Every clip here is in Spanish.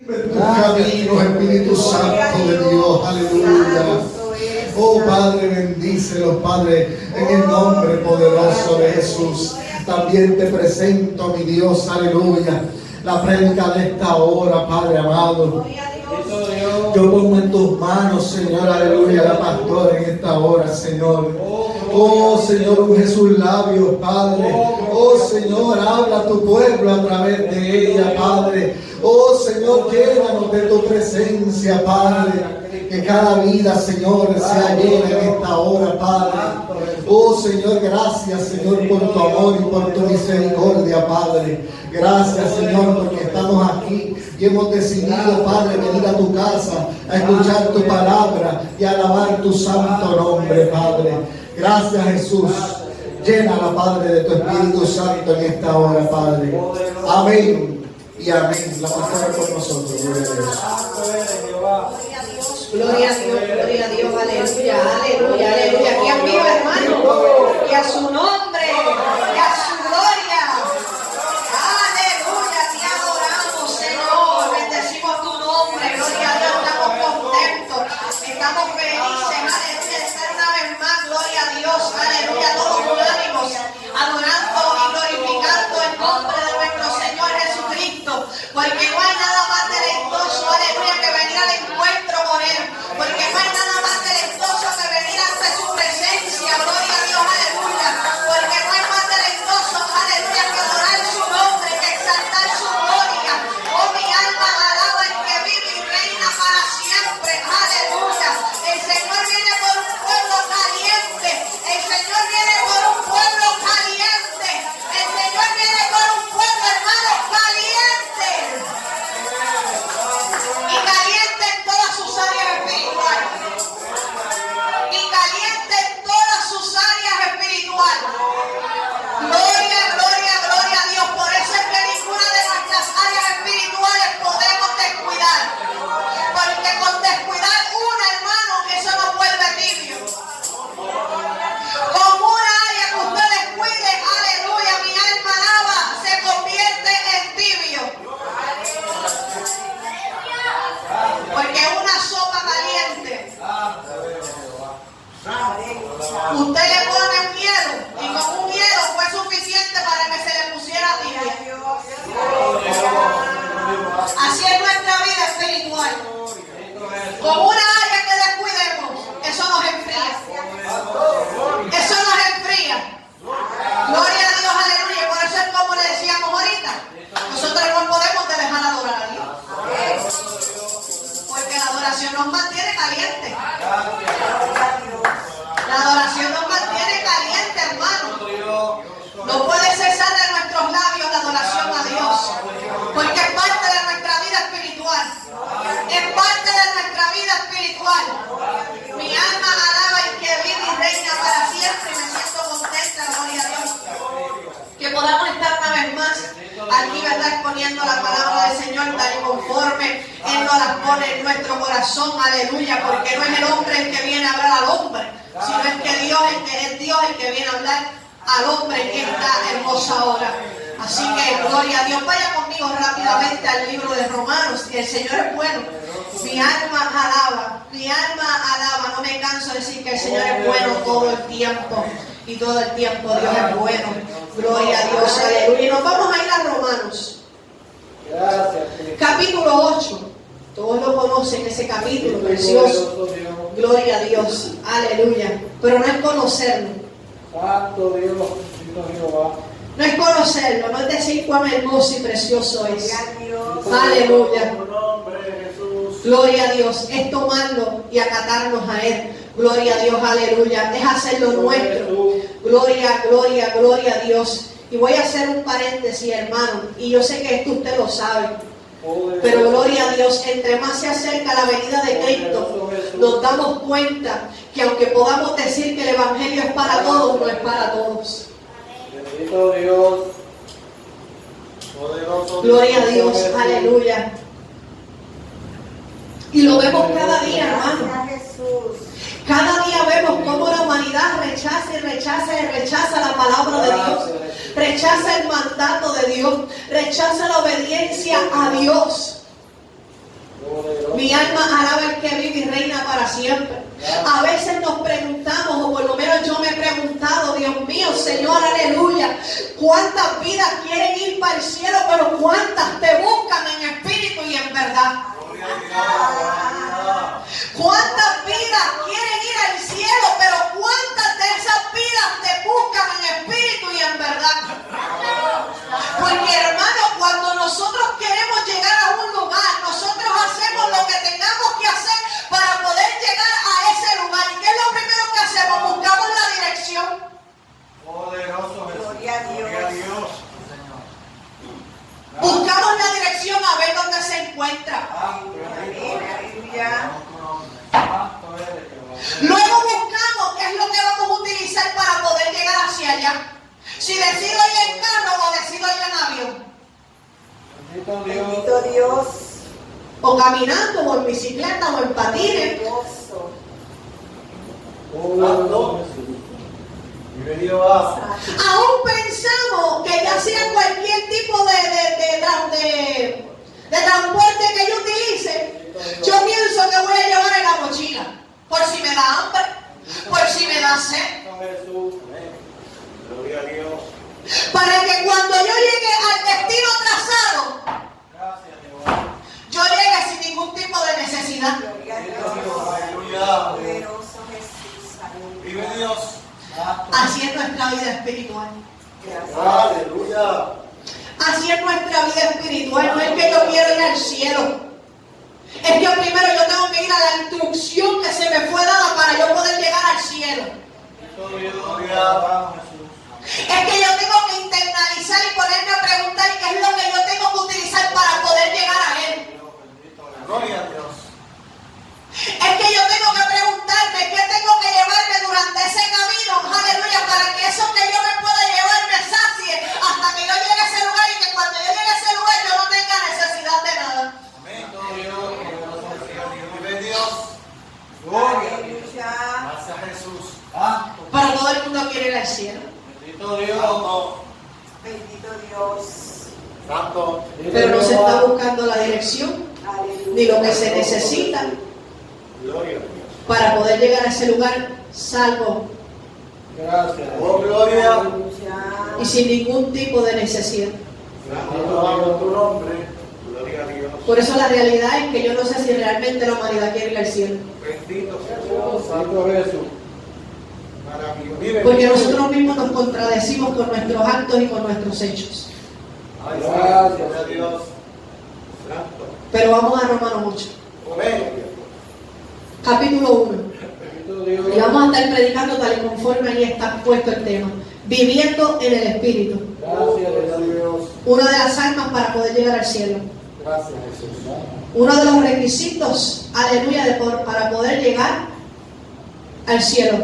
En tus caminos, Espíritu Santo de Dios, aleluya. Oh Padre, bendícelos, Padre, en el nombre poderoso de Jesús. También te presento, mi Dios, aleluya, la prédica de esta hora, Padre amado. Yo pongo en tus manos, Señor, aleluya, la pastora en esta hora, Señor. Oh Señor, unge sus labios, Padre. Oh Señor, habla a tu pueblo a través de ella, Padre. Oh Señor, llévanos de tu presencia, Padre. Que cada vida, Señor, sea llena en esta hora, Padre. Oh Señor, gracias, Señor, por tu amor y por tu misericordia, Padre. Gracias, Señor, porque estamos aquí y hemos decidido, Padre, venir a tu casa a escuchar tu palabra y a alabar tu santo nombre, Padre. Gracias, Jesús. Llénala, Padre, de tu Espíritu Santo en esta hora, Padre. Amén y amén. La pastora con nosotros. Gloria a Dios, gloria a Dios, aleluya, aleluya, aleluya. Que es mío, hermano, y a su nombre, y a su gloria. Aleluya, te adoramos, Señor, bendecimos tu nombre, gloria a Dios, estamos contentos, estamos felices, aleluya, de estar una vez más, gloria a Dios, aleluya, todos unánimos, adorando y glorificando el nombre de nuestro Señor Jesucristo, porque no hay nada más deleitoso, aleluya, que venir al encuentro con Él, porque no hay nada más deleitoso que venir ante su presencia, gloria a Dios, aleluya, porque no hay más deleitoso, aleluya, que adorar su nombre, que exaltar su gloria. Oh, mi alma alaba el que vive y reina para siempre, aleluya. El Señor viene por un pueblo caliente, el Señor viene por un pueblo caliente, el Señor viene por un pueblo, hermano, caliente. Y caliente en todas sus áreas espirituales. Y caliente en todas sus áreas espirituales. Gloria, gloria, gloria a Dios. Por eso es que ninguna de nuestras áreas espirituales podemos descuidar. Porque con descuidar una, hermano, eso nos vuelve tibio. Con una área que usted descuide, aleluya, mi alma alaba, se convierte en tibio. Porque una sopa caliente, usted le pone un hielo y con un hielo fue suficiente para que se le pusiera tibia. Así es nuestra vida espiritual. Con una área que descuidemos, eso nos enfría. Eso nos enfría. Gloria a Dios, aleluya. Por eso es como le decíamos ahorita. Nosotros no podemos dejar adorar a Dios. Porque la adoración nos mantiene caliente. La adoración nos mantiene caliente, hermano. No puede cesar de nuestros labios la adoración a Dios. Porque es parte de nuestra vida espiritual. Es parte de nuestra vida espiritual. Mi alma alaba el que vive y reina para siempre. Y me siento contenta, gloria a Dios. Que podamos estar una vez más aquí, ¿verdad? Exponiendo la palabra del Señor tal y conforme Él nos la pone en nuestro corazón, aleluya, porque no es el hombre el que viene a hablar al hombre, sino es que Dios es Dios el que viene a hablar al hombre en esta hermosa hora. Así que gloria a Dios. Vaya conmigo rápidamente al libro de Romanos, que el Señor es bueno. Mi alma alaba, mi alma alaba. No me canso de decir que el Señor es bueno todo el tiempo. Y todo el tiempo Dios es bueno. Gloria a Dios, aleluya. Y nos vamos a ir a Romanos. Capítulo 8. Todos lo conocen, ese capítulo precioso. Gloria a Dios, aleluya. Pero no es conocerlo. Santo Dios, Jehová. No es conocerlo, no es decir cuán hermoso y precioso es. Aleluya. Gloria a Dios. Es tomarlo y acatarnos a Él. Gloria a Dios, aleluya. Es hacerlo nuestro. Gloria, gloria, gloria a Dios. Y voy a hacer un paréntesis, hermano. Y yo sé que esto usted lo sabe. Pero gloria a Dios, entre más se acerca la venida de Cristo, nos damos cuenta que aunque podamos decir que el Evangelio es para todos, no es para todos. Bendito Dios. Gloria a Dios, aleluya. Y lo vemos cada día, hermano. Cada día vemos cómo la humanidad rechaza y rechaza y rechaza la palabra de Dios. Rechaza el mandato de Dios. Rechaza la obediencia a Dios. alma alaba al que vive y reina para siempre. A veces nos preguntamos, o por lo menos yo me he preguntado, Dios mío, Señor, aleluya, ¿cuántas vidas quieren ir para el cielo, pero cuántas te buscan en espíritu y en verdad? ¿Cuántas vidas quieren ir al cielo, pero cuántas de esas vidas te buscan en espíritu y en verdad? Porque hermano, cuando nosotros queremos llegar a un lugar, nosotros hacemos lo que tengamos que hacer para poder llegar a ese lugar. ¿Y qué es lo primero que hacemos? Buscamos la dirección. Poderoso Jesús. Gloria a Dios. Gloria a Dios. Buscamos la dirección a ver dónde se encuentra. Aleluya. Santo eres, Jehová. Luego buscamos qué es lo que vamos a utilizar para poder llegar hacia allá. Si decido ir en carro o decido ir en avión. Bendito Dios. Bendito Dios. O caminando, o en bicicleta, o en patines. Gozo. Santo Jesús. Vive Dios. Aún pensamos que ya sea cualquier tipo de transporte que yo utilice, yo pienso que voy a llevar en la mochila. Por si me da hambre, por si me da sed. Santo Jesús. Gloria a Dios. Para que cuando yo llegue al destino trazado, Gracias, Jehová. yo llegue sin ningún tipo de necesidad. Gloria a Bendito Dios. Dios. Aleluya. Poderoso Jesús. Aleluya. Vive Dios. Así es nuestra vida espiritual. Gracias. Aleluya. Así es nuestra vida espiritual. No es que yo quiero ir al cielo. Es que primero yo tengo que ir a la instrucción que se me fue dada para yo poder llegar al cielo. Bendito Dios. Gloria a Jesús. Es que yo tengo que internalizar y ponerme a preguntar qué es lo que yo tengo que utilizar para poder llegar a Él. Gloria a Dios. Es que yo tengo que preguntarme qué tengo que llevarme durante ese camino, aleluya, para que eso que yo me pueda llevar me sacie hasta que yo llegue a ese lugar y que cuando yo llegue a ese lugar yo no tenga necesidad de nada. Bendito Dios. Poderoso Jesús. Vive Dios. Gloria a Dios. Aleluya. Gracias Jesús. Santo. Pero todo el mundo quiere ir al cielo. Bendito Dios. Bendito Dios. Santo. Pero no se está buscando la dirección Aleluya. ni lo que se necesita Gloria a Dios. para poder llegar a ese lugar salvo Gracias. Oh, gloria. Aleluya. y sin ningún tipo de necesidad. Santo tu nombre. Gloria a Dios. Por eso la realidad es que yo no sé si realmente la humanidad quiere ir al cielo. Bendito Jesús. Santo Jesús. Maravilloso. Vive. Porque nosotros mismos nos contradecimos con nuestros actos y con nuestros hechos. Ay, gracias a Dios. Santo. Pero vamos a Romanos 8, Amén. capítulo 1. Bendito Dios. Y vamos a estar predicando tal y conforme ahí está puesto el tema. Viviendo en el Espíritu. Gracias a Dios. Una de las armas para poder llegar al cielo. Gracias Jesús. Uno de los requisitos, aleluya, para poder llegar al cielo.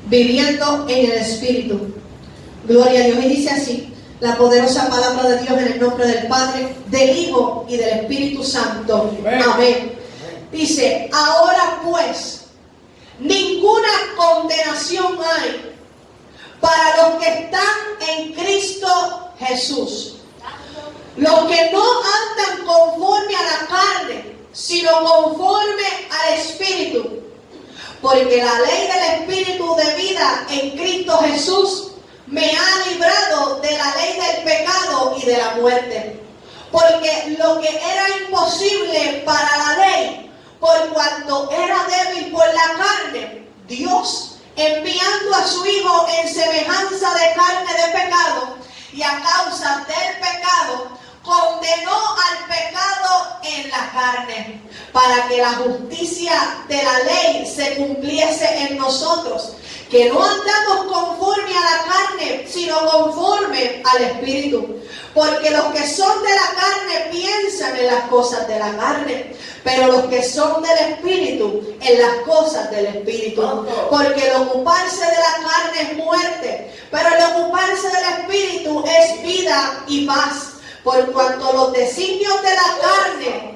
Viviendo en el Espíritu. Gloria a Dios. Y dice así, la poderosa palabra de Dios en el nombre del Padre, del Hijo y del Espíritu Santo. Amén. Amén. Dice, ahora pues, ninguna condenación hay para los que están en Cristo Jesús. Los que no andan conforme a la carne, sino conforme al Espíritu. Porque la ley del Espíritu de vida en Cristo Jesús me ha librado de la ley del pecado y de la muerte. Porque lo que era imposible para la ley, por cuanto era débil por la carne, Dios, enviando a su Hijo en semejanza de carne de pecado, y a causa del pecado, condenó al pecado en la carne, para que la justicia de la ley se cumpliese en nosotros, que no andamos conforme a la carne, sino conforme al Espíritu. Porque los que son de la carne piensan en las cosas de la carne, pero los que son del Espíritu, en las cosas del Espíritu. Porque el ocuparse de la carne es muerte, pero el ocuparse del Espíritu es vida y paz. Por cuanto los designios de la carne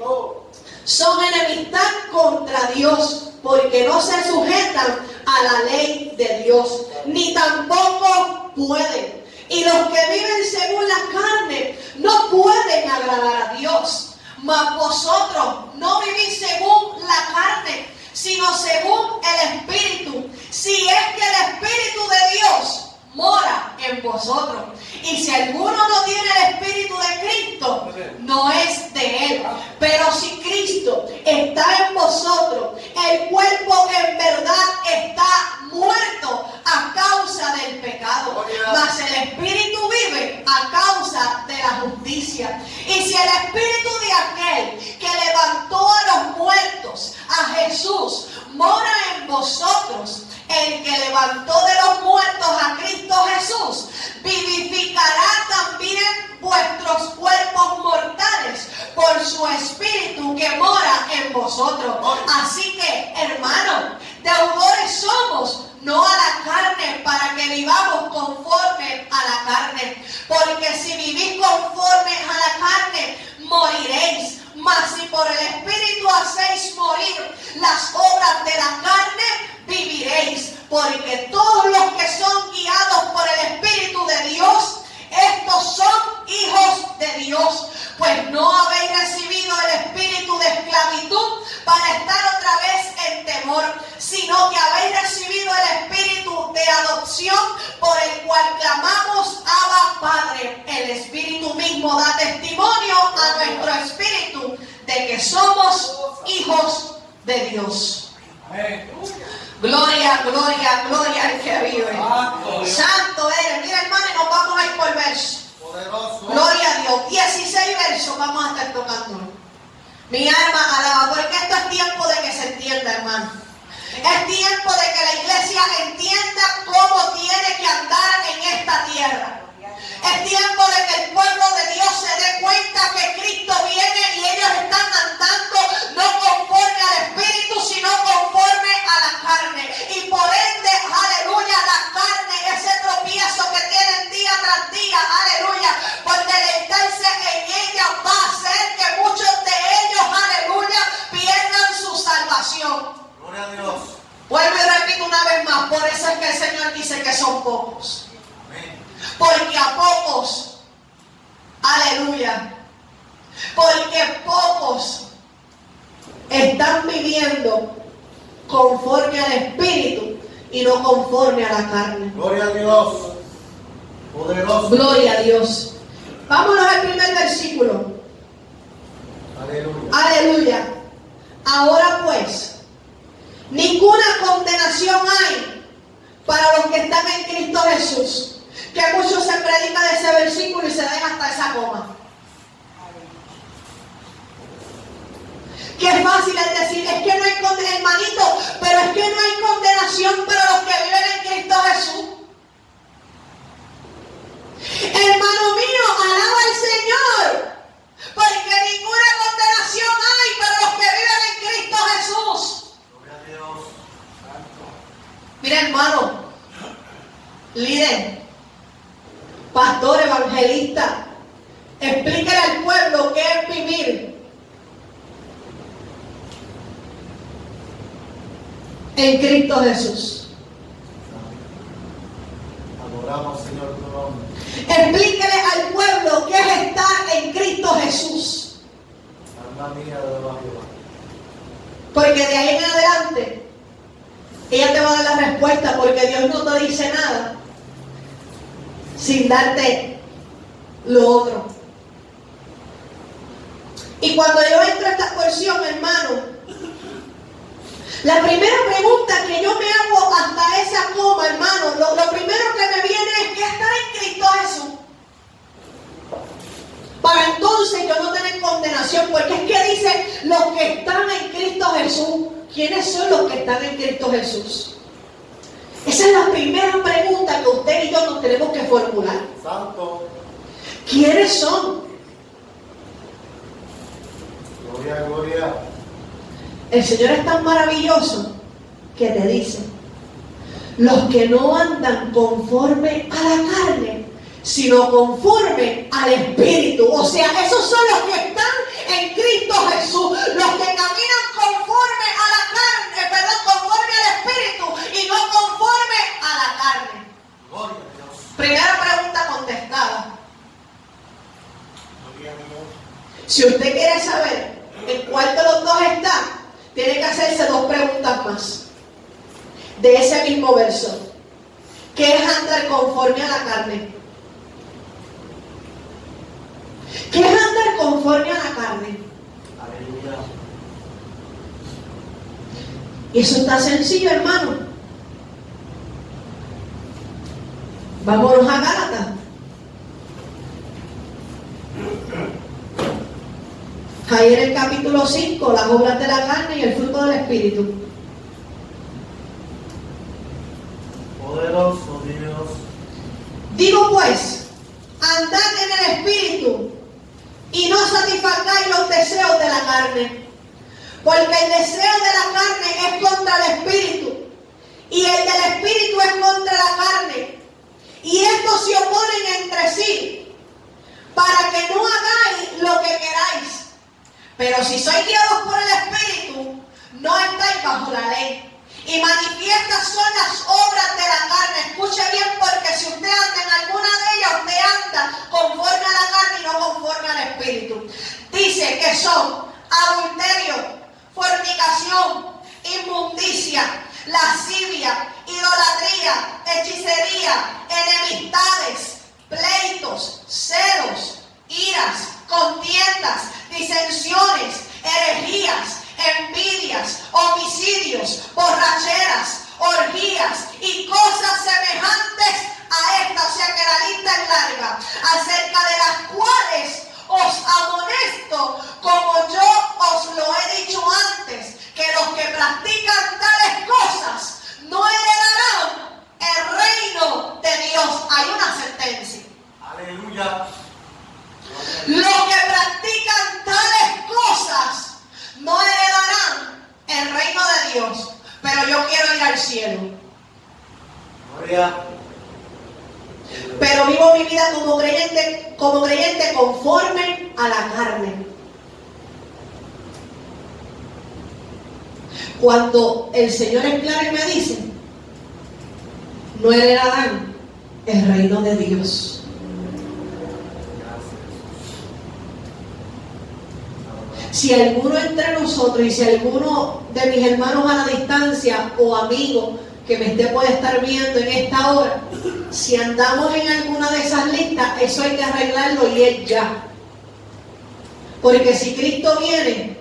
son enemistad contra Dios, porque no se sujetan a la ley de Dios, ni tampoco pueden. Y los que viven según la carne no pueden agradar a Dios. mas vosotros no vivís según la carne, sino según el Espíritu, si es que el Espíritu de Dios mora en vosotros. Y si alguno no tiene el Espíritu de Cristo, no es de él. Pero si Cristo está en vosotros, el cuerpo en verdad está muerto a causa del pecado, mas el Espíritu vive a causa de la justicia. Y si el Espíritu de aquel que levantó a los muertos, a Jesús, mora en vosotros, el que levantó de los muertos a Cristo Jesús, vivificará también vuestros cuerpos mortales por su Espíritu que mora en vosotros. Así que, hermanos, deudores somos, no a la carne, para que vivamos conforme a la carne. Porque si vivís conforme a la carne, moriréis. Mas si por el Espíritu hacéis morir las obras de la carne, viviréis. Porque todos los que son guiados por el Espíritu de Dios, estos son hijos de Dios. Pues no habéis recibido el espíritu de esclavitud para estar otra vez en temor, sino que habéis recibido el espíritu de adopción, por el cual clamamos Abba Padre. El Espíritu mismo da testimonio a nuestro espíritu de que somos hijos de Dios. Amén. Gloria, gloria, gloria al que vive. Santo eres. Mira, hermano, y nos vamos a ir por verso. Poderoso. Gloria a Dios. 16 versos vamos a estar tocando. Mi alma alaba, porque esto es tiempo de que se entienda, hermano. Es tiempo de que la iglesia entienda cómo tiene que andar en esta tierra. Es tiempo de que el pueblo de Dios se dé cuenta que Cristo viene y ellos están andando no conforme al Espíritu, sino conforme a la carne. Y por ende, aleluya, la carne, ese tropiezo que tienen día tras día, aleluya, por deleitarse en ella, va a hacer que muchos de ellos, aleluya, pierdan su salvación. Gloria a Dios. Vuelvo y repito una vez más, por eso es que el Señor dice que son pocos. Porque a pocos, aleluya, porque pocos están viviendo conforme al Espíritu y no conforme a la carne. Gloria a Dios. Poderoso. Gloria a Dios. Vámonos al primer versículo. Aleluya. Aleluya. Ahora pues, ninguna condenación hay para los que están en Cristo Jesús. Que muchos se predican de ese versículo y se den hasta esa coma. Qué fácil es decir, es que no hay condenación, hermanito, pero es que no hay condenación para los que viven en Cristo Jesús. Hermano mío, alaba al Señor, porque ninguna condenación hay para los que viven en Cristo Jesús. Gloria a Dios. Mira, hermano, líder, pastor, evangelista, explíquele al pueblo qué es vivir en Cristo Jesús. Adoramos, Señor, tu nombre. Explíquele al pueblo qué es estar en Cristo Jesús. Alma mía, adora a Jehová. Porque de ahí en adelante, ella te va a dar la respuesta, porque Dios no te dice nada sin darte lo otro. Y cuando yo entro a esta porción, hermano, la primera pregunta que yo me hago hasta esa coma, hermano, lo primero que me viene es ¿qué estar en Cristo Jesús? Para entonces yo no tener condenación, porque es que dice los que están en Cristo Jesús. ¿Quiénes son los que están en Cristo Jesús? Esa es la primera pregunta que usted y yo nos tenemos que formular. Santo. ¿Quiénes son? Gloria, gloria. El Señor es tan maravilloso que te dice, los que no andan conforme a la carne, sino conforme al Espíritu. O sea, esos son los que están en Cristo Jesús, los que caminan conforme a la carne, conforme al Espíritu y no conforme a la carne. Gloria a Dios. Primera pregunta contestada. Gloria a Dios. Si usted quiere saber tiene que hacerse dos preguntas más de ese mismo verso. ¿Qué es andar conforme a la carne? ¿Qué es andar conforme a la carne? Aleluya. Y eso está sencillo, hermano. Vámonos a Gálatas. Ahí en el capítulo 5, las obras de la carne y el fruto del Espíritu. Poderoso Dios. Digo pues, andad en el Espíritu y no satisfagáis los deseos de la carne. Porque el deseo de la carne es contra el Espíritu y el del Espíritu es contra la carne. Y estos se oponen entre sí para que no hagáis lo que queráis. Pero si sois guiados por el Espíritu, no estáis bajo la ley. Y manifiestas son las obras de la carne. Escuche bien, porque si usted anda en alguna de ellas, usted anda conforme a la carne y no conforme al Espíritu. Dice que son adulterio, fornicación, inmundicia, lascivia, idolatría, hechicería, enemistades, pleitos, celos, iras, contiendas, disensiones, herejías, envidias, homicidios, borracheras, orgías y cosas semejantes a esta, o sea que la lista es larga, acerca de las cuales os amonesto, como yo os lo he dicho antes, que los que practican tales cosas no heredarán el reino de Dios. Hay una sentencia. Aleluya. Los que practican tales cosas no heredarán el reino de Dios. Pero yo quiero ir al cielo. Gloria. Pero vivo mi vida como creyente conforme a la carne. Cuando el Señor es claro y me dice, no heredarán el reino de Dios. Si alguno entre nosotros y si alguno de mis hermanos a la distancia o amigos que me puede estar viendo en esta hora, si andamos en alguna de esas listas, eso hay que arreglarlo y es ya. Porque si Cristo viene,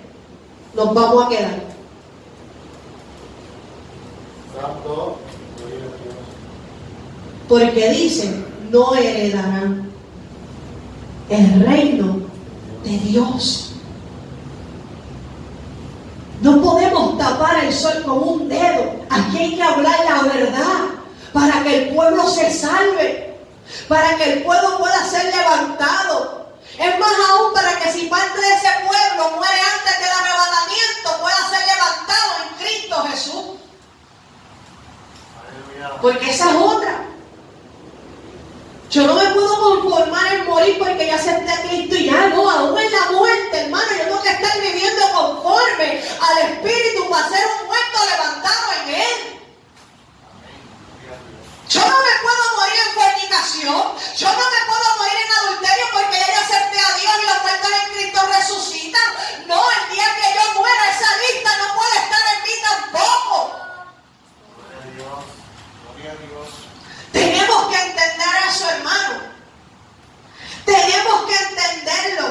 nos vamos a quedar. Santo. Porque dice, no heredarán el reino de Dios. No podemos tapar el sol con un dedo. Aquí hay que hablar la verdad para que el pueblo se salve, para que el pueblo pueda ser levantado. Es más aún para que si parte de ese pueblo muere antes del arrebatamiento, pueda ser levantado en Cristo Jesús. Aleluya. Porque esa es otra. Yo no me puedo conformar en morir porque ya acepté a Cristo y ya no, aún en la muerte, hermano, yo tengo que estar viviendo conforme al Espíritu para ser un muerto levantado en Él. Yo no me puedo morir en fornicación, yo no me puedo morir en adulterio porque ya yo acepté a Dios y los muertos en Cristo resucitan. No, el día que yo muera, esa lista no puede estar en mí tampoco. Gloria a Dios. Gloria a Dios. Tenemos que entender eso, hermano. Tenemos que entenderlo.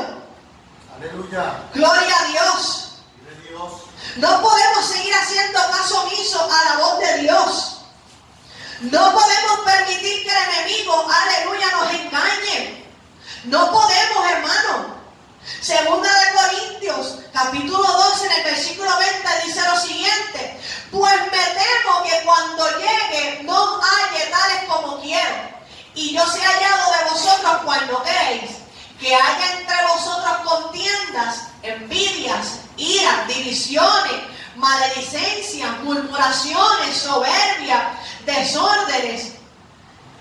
Aleluya. Gloria a Dios. Gloria a Dios. No podemos seguir haciendo caso omiso a la voz de Dios. No podemos permitir que el enemigo, aleluya, nos engañe. No podemos, hermano. Segunda de Corintios, capítulo 12, en el versículo 20, dice lo siguiente: pues me temo que cuando llegue no halle tales como quiero, y yo sea hallado de vosotros cual no queréis, que haya entre vosotros contiendas, envidias, iras, divisiones, maledicencias, murmuraciones, soberbia, desórdenes,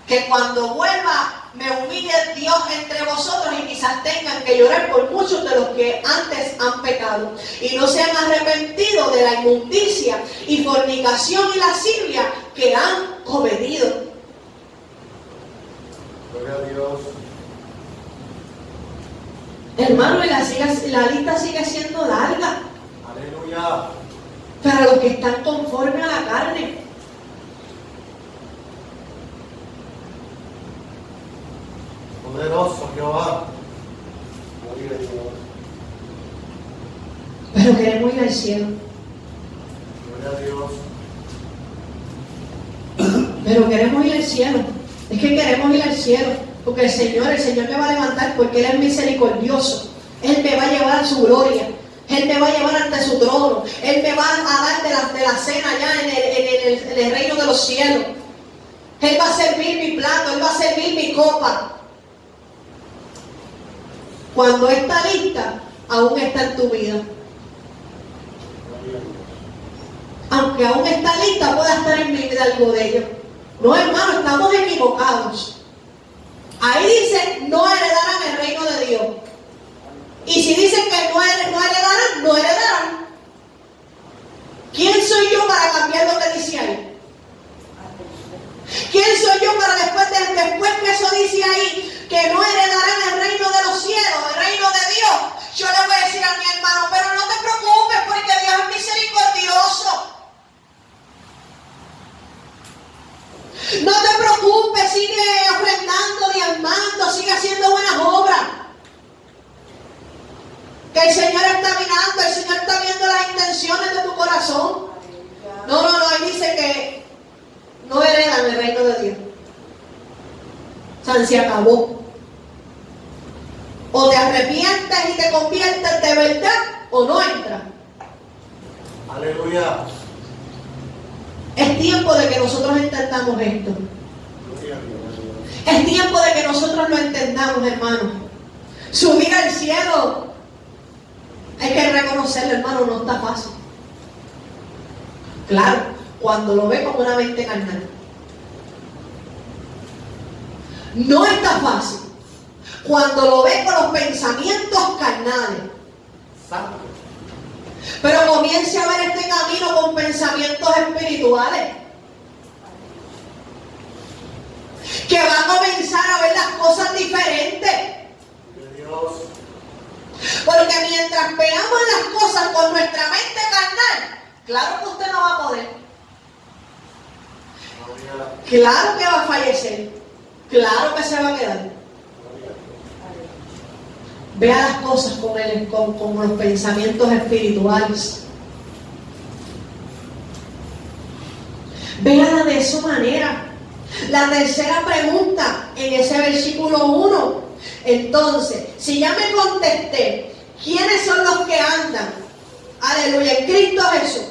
que cuando vuelva me humille Dios entre vosotros y quizás tengan que llorar por muchos de los que antes han pecado y no se han arrepentido de la inmundicia y fornicación y lascivia que han cometido. Gloria a Dios. Hermano, y la lista sigue siendo larga. Aleluya. porque están conforme a la carne. Poderoso Jehová. Gloria a Dios. Pero queremos ir al cielo. Gloria a Dios. Pero queremos ir al cielo. Es que queremos ir al cielo. Porque el Señor me va a levantar porque Él es misericordioso. Él me va a llevar a su gloria. Él me va a llevar ante su trono. Él me va a dar de la cena allá en el reino de los cielos. Él va a servir mi plato. Él va a servir mi copa. Cuando está lista, aún está en tu vida. Aunque aún está lista, pueda estar en mi vida algo de ello. No, hermano, estamos equivocados. Ahí dice, no heredarán el reino de Dios. Y si dicen que no heredarán, no heredarán. ¿Quién soy yo para cambiar lo que dice ahí? ¿Quién soy yo para después que eso dice ahí, que no heredarán el reino de los cielos, el reino de Dios? Yo le voy a decir a mi hermano, pero no te preocupes porque Dios es misericordioso. No te preocupes, sigue ofrendando, diezmando, sigue haciendo buenas obras. Que el Señor está mirando, el Señor está viendo las intenciones de tu corazón. No, ahí dice que no heredan el reino de Dios. O sea, se acabó. O te arrepientes y te conviertes de verdad, o no entras. Aleluya. Es tiempo de que nosotros entendamos esto. Gloria a Dios. Es tiempo de que nosotros lo entendamos, hermano. Subir al cielo, hay que reconocerlo, hermano, no está fácil. Claro, cuando lo ve como una mente carnal. No está fácil. Cuando lo ve con los pensamientos carnales. Santo. Pero comience a ver este camino con pensamientos espirituales. Que va a comenzar a ver las cosas diferentes. De Dios. Porque mientras veamos las cosas con nuestra mente carnal, claro que usted no va a poder. Gloria. Claro que va a fallecer. Claro que se va a quedar. Gloria. Vea las cosas con los pensamientos espirituales. Véala de esa manera. La tercera pregunta en ese versículo 1. Entonces, si ya me contesté, ¿quiénes son los que andan? Aleluya, en Cristo Jesús.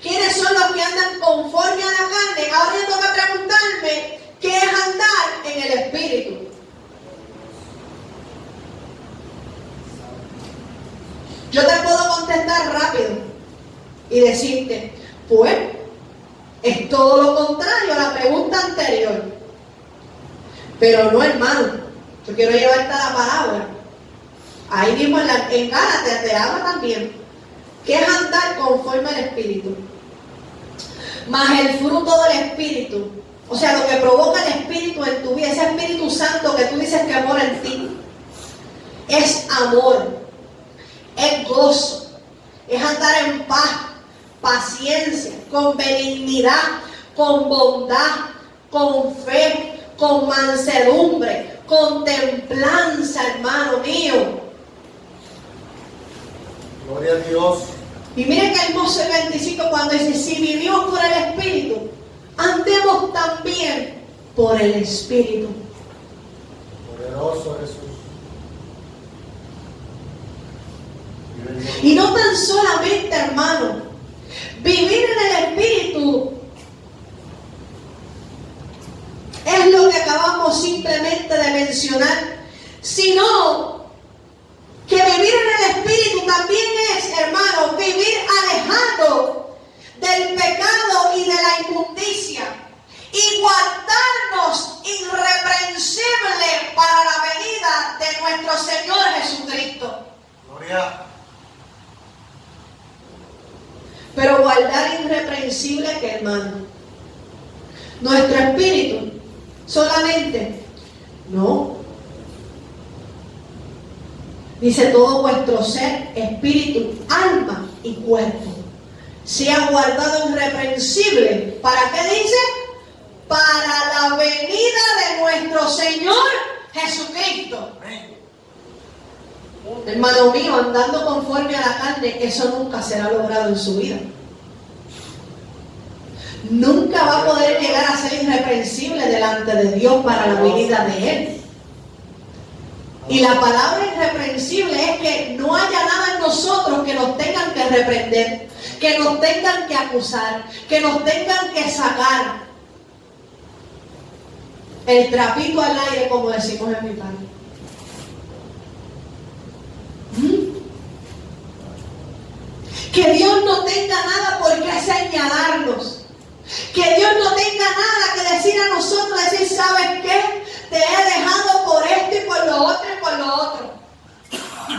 ¿Quiénes son los que andan conforme a la carne? Ahora yo tengo que preguntarme, ¿qué es andar en el Espíritu? Yo te puedo contestar rápido y decirte, pues, es todo lo contrario a la pregunta anterior. Pero no, hermano, yo quiero llevarte a la parábola. Ahí mismo en Gálatas te habla también, que es andar conforme al Espíritu. Más el fruto del Espíritu, o sea, lo que provoca el Espíritu en tu vida, ese Espíritu Santo que tú dices que mora en ti, es amor. Es gozo, es andar en paz, paciencia, con benignidad, con bondad, con fe, con mansedumbre, con templanza, hermano mío. Gloria a Dios. Y miren que hermoso el 25 cuando dice, si vivimos por el Espíritu, andemos también por el Espíritu. Poderoso Jesús. Y no tan solamente, hermano, vivir en el Espíritu es lo que acabamos simplemente de mencionar, sino que vivir en el Espíritu también es, hermano, vivir alejado del pecado y de la inmundicia y guardarnos irreprensible para la venida de nuestro Señor Jesucristo. Gloria. Pero guardar irreprensible que, hermano, nuestro espíritu solamente no. Dice todo vuestro ser, espíritu, alma y cuerpo. sea guardado irreprensible. ¿Para qué dice? Para la venida de nuestro Señor Jesucristo. Hermano mío, andando conforme a la carne, eso nunca será logrado en su vida. Nunca va a poder llegar a ser irreprensible delante de Dios para la venida de Él. Y la palabra irreprensible es que no haya nada en nosotros que nos tengan que reprender, que nos tengan que acusar, que nos tengan que sacar el trapito al aire, como decimos en mi país. Que Dios no tenga nada por qué señalarnos. Que Dios no tenga nada que decir a nosotros, decir, ¿sabes qué? Te he dejado por esto y por lo otro y por lo otro.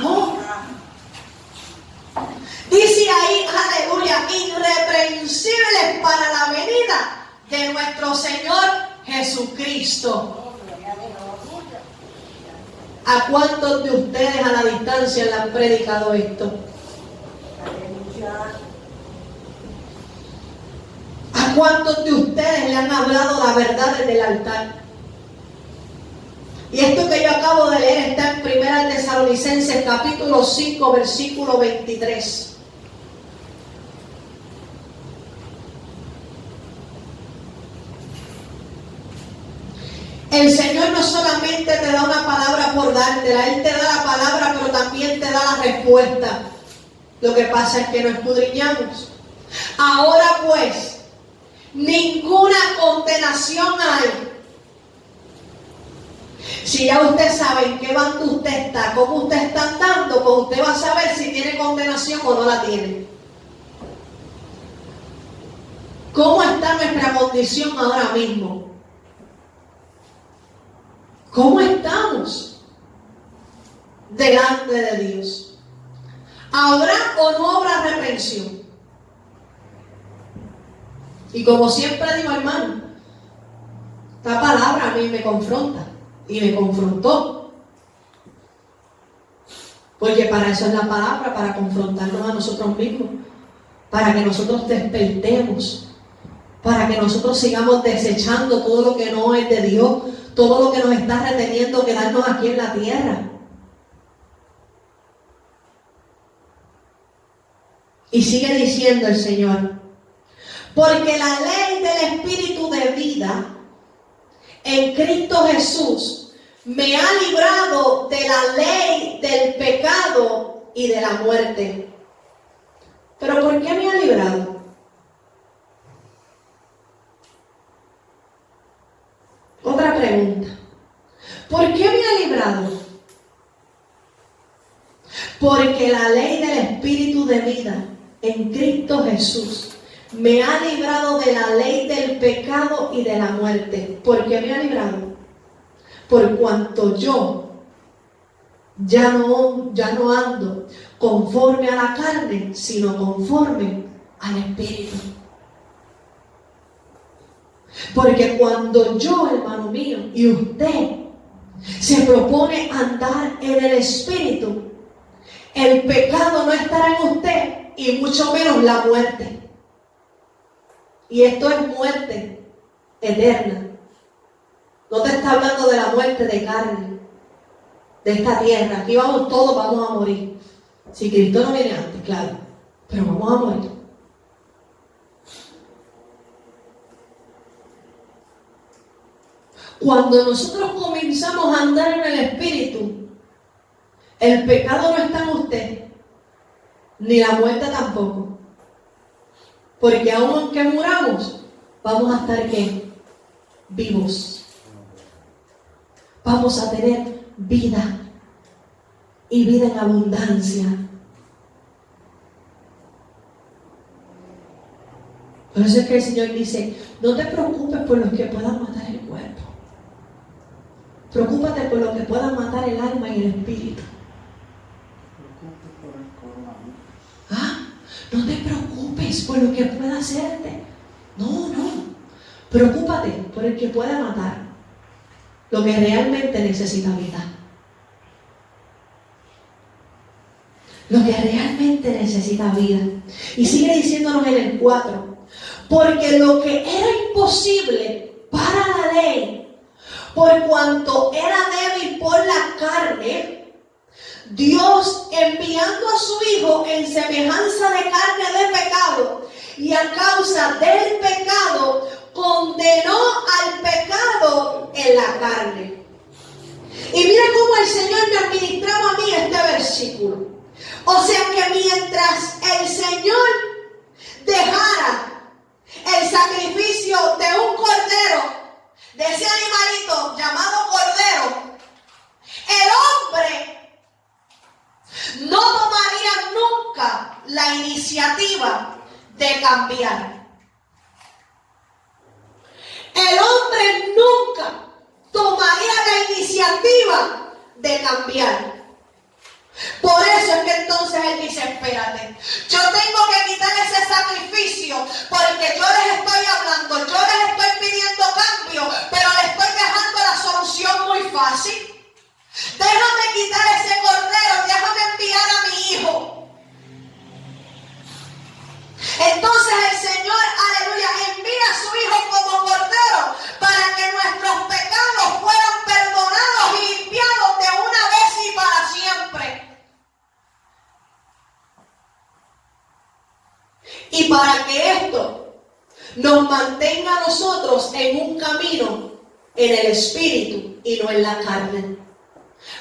No. Dice ahí, aleluya, irreprensibles para la venida de nuestro Señor Jesucristo. ¿A cuántos de ustedes a la distancia le han predicado esto? ¿A cuántos de ustedes le han hablado la verdad desde el altar? Y esto que yo acabo de leer está en 1 Tesalonicenses capítulo 5, versículo 23. El Señor no solamente te da una palabra por dártela, Él te da la palabra, pero también te da la respuesta. Lo que pasa es que no escudriñamos. Ahora pues, ninguna condenación hay. Si ya usted sabe en qué bando usted está, cómo usted está andando, pues usted va a saber si tiene condenación o no la tiene. ¿Cómo está nuestra condición ahora mismo? ¿Cómo estamos delante de Dios? ¿Habrá o no habrá reprensión? Y como siempre digo, hermano, esta palabra a mí me confronta y me confrontó. Porque para eso es la palabra, para confrontarnos a nosotros mismos, para que nosotros despertemos, para que nosotros sigamos desechando todo lo que no es de Dios, todo lo que nos está reteniendo quedarnos aquí en la tierra. Y sigue diciendo el Señor, porque la ley del Espíritu de vida en Cristo Jesús me ha librado de la ley del pecado y de la muerte. ¿Pero por qué me ha librado? Otra pregunta. ¿Por qué me ha librado? Porque la ley del Espíritu de vida en Cristo Jesús me ha librado de la ley del pecado y de la muerte. ¿Por qué me ha librado? Por cuanto yo ya no ando conforme a la carne, sino conforme al Espíritu. Porque cuando yo, hermano mío, y usted se propone andar en el Espíritu, el pecado no estará en usted y mucho menos la muerte. Y esto es muerte eterna. No te está hablando de la muerte de carne, de esta tierra. Aquí todos vamos a morir. Si Cristo no viene antes, claro, pero vamos a morir. Cuando nosotros comenzamos a andar en el Espíritu, el pecado no está en usted, ni la muerte tampoco. Porque aunque muramos, vamos a estar ¿qué? Vivos. Vamos a tener vida. Y vida en abundancia. Por eso es que el Señor dice, no te preocupes por los que puedan matar el cuerpo. Preocúpate por los que puedan matar el alma y el espíritu. No te preocupes por lo que pueda hacerte. No. Preocúpate por el que pueda matar lo que realmente necesita vida. Lo que realmente realmente necesita vida. Y sigue diciéndonos en el 4, porque lo que era imposible para la ley, por cuanto era débil por la carne, Dios, enviando a su Hijo en semejanza de carne de pecado, y a causa del pecado, condenó al pecado en la carne. Y mira cómo el Señor me administraba a mí este versículo. O sea que mientras el Señor dejara el sacrificio de un cordero, de ese animalito llamado cordero, el hombre no tomaría nunca la iniciativa de cambiar. El hombre nunca tomaría la iniciativa de cambiar. Por eso es que entonces él dice, espérate, yo tengo que quitar ese sacrificio porque yo les estoy hablando, yo les estoy pidiendo cambio, pero les estoy dejando la solución muy fácil. Déjame quitar ese cordero, déjame enviar a mi hijo. Entonces el Señor, aleluya, envía a su hijo como cordero para que nuestros pecados fueran perdonados y limpiados de una vez y para siempre. Y para que esto nos mantenga a nosotros en un camino en el espíritu y no en la carne.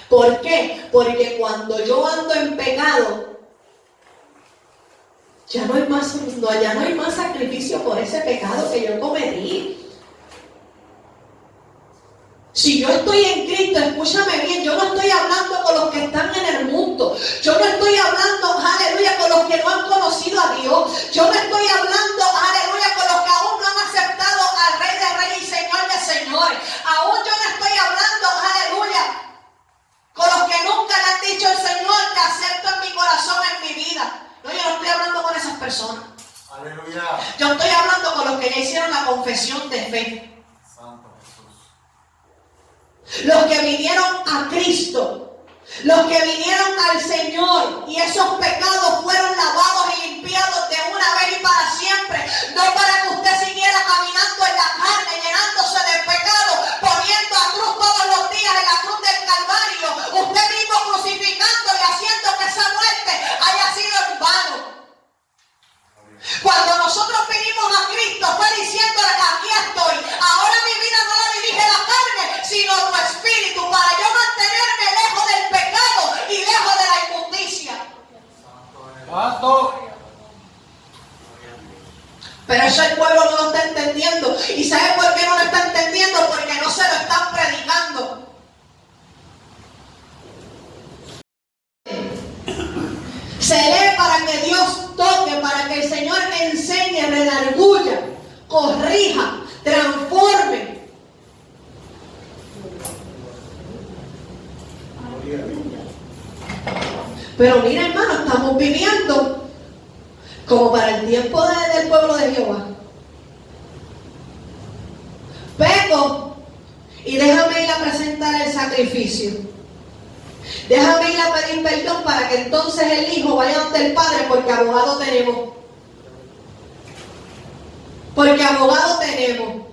¿Por qué? Porque cuando yo ando en pecado, ya no hay más sacrificio por ese pecado que yo cometí. Si yo estoy en Cristo, escúchame bien, yo no estoy hablando con los que están en el mundo. Yo no estoy hablando, aleluya, con los que no han conocido a Dios. Yo no estoy hablando, aleluya, con los que aún no han aceptado al Rey de Reyes y Señor de Señores. Aún yo no estoy hablando, aleluya, con los que nunca le han dicho al Señor, te acepto en mi corazón, en mi vida. No, yo no estoy hablando con esas personas. Aleluya. Yo estoy hablando con los que ya hicieron la confesión de fe. Santo Jesús. Los que vinieron a Cristo. Los que vinieron al Señor. Y esos pecados fueron lavados y limpiados de una vez y para siempre. No para que usted siguiera caminando en la carne, llenándose de pecado, poniendo a cruz todos los días en la cruz del Calvario. Usted mismo crucificando y haciendo que esa muerte haya sido en vano. Cuando nosotros vinimos a Cristo fue diciéndole, aquí estoy. Ahora mi vida no la dirige la carne, sino tu espíritu, para yo mantenerme lejos del pecado y lejos de la inmundicia. Santo. Pero eso el pueblo no lo está entendiendo. ¿Y sabe por qué no lo está entendiendo? Porque no se lo están predicando. Se lee para que Dios toque, para que el Señor enseñe, redarguya, corrija, transforme. Pero mira, hermano, estamos viviendo como para el tiempo del pueblo de Jehová. Peco y déjame ir a presentar el sacrificio. Déjame ir a pedir perdón para que entonces el hijo vaya ante el padre, porque abogado tenemos. Porque abogado tenemos.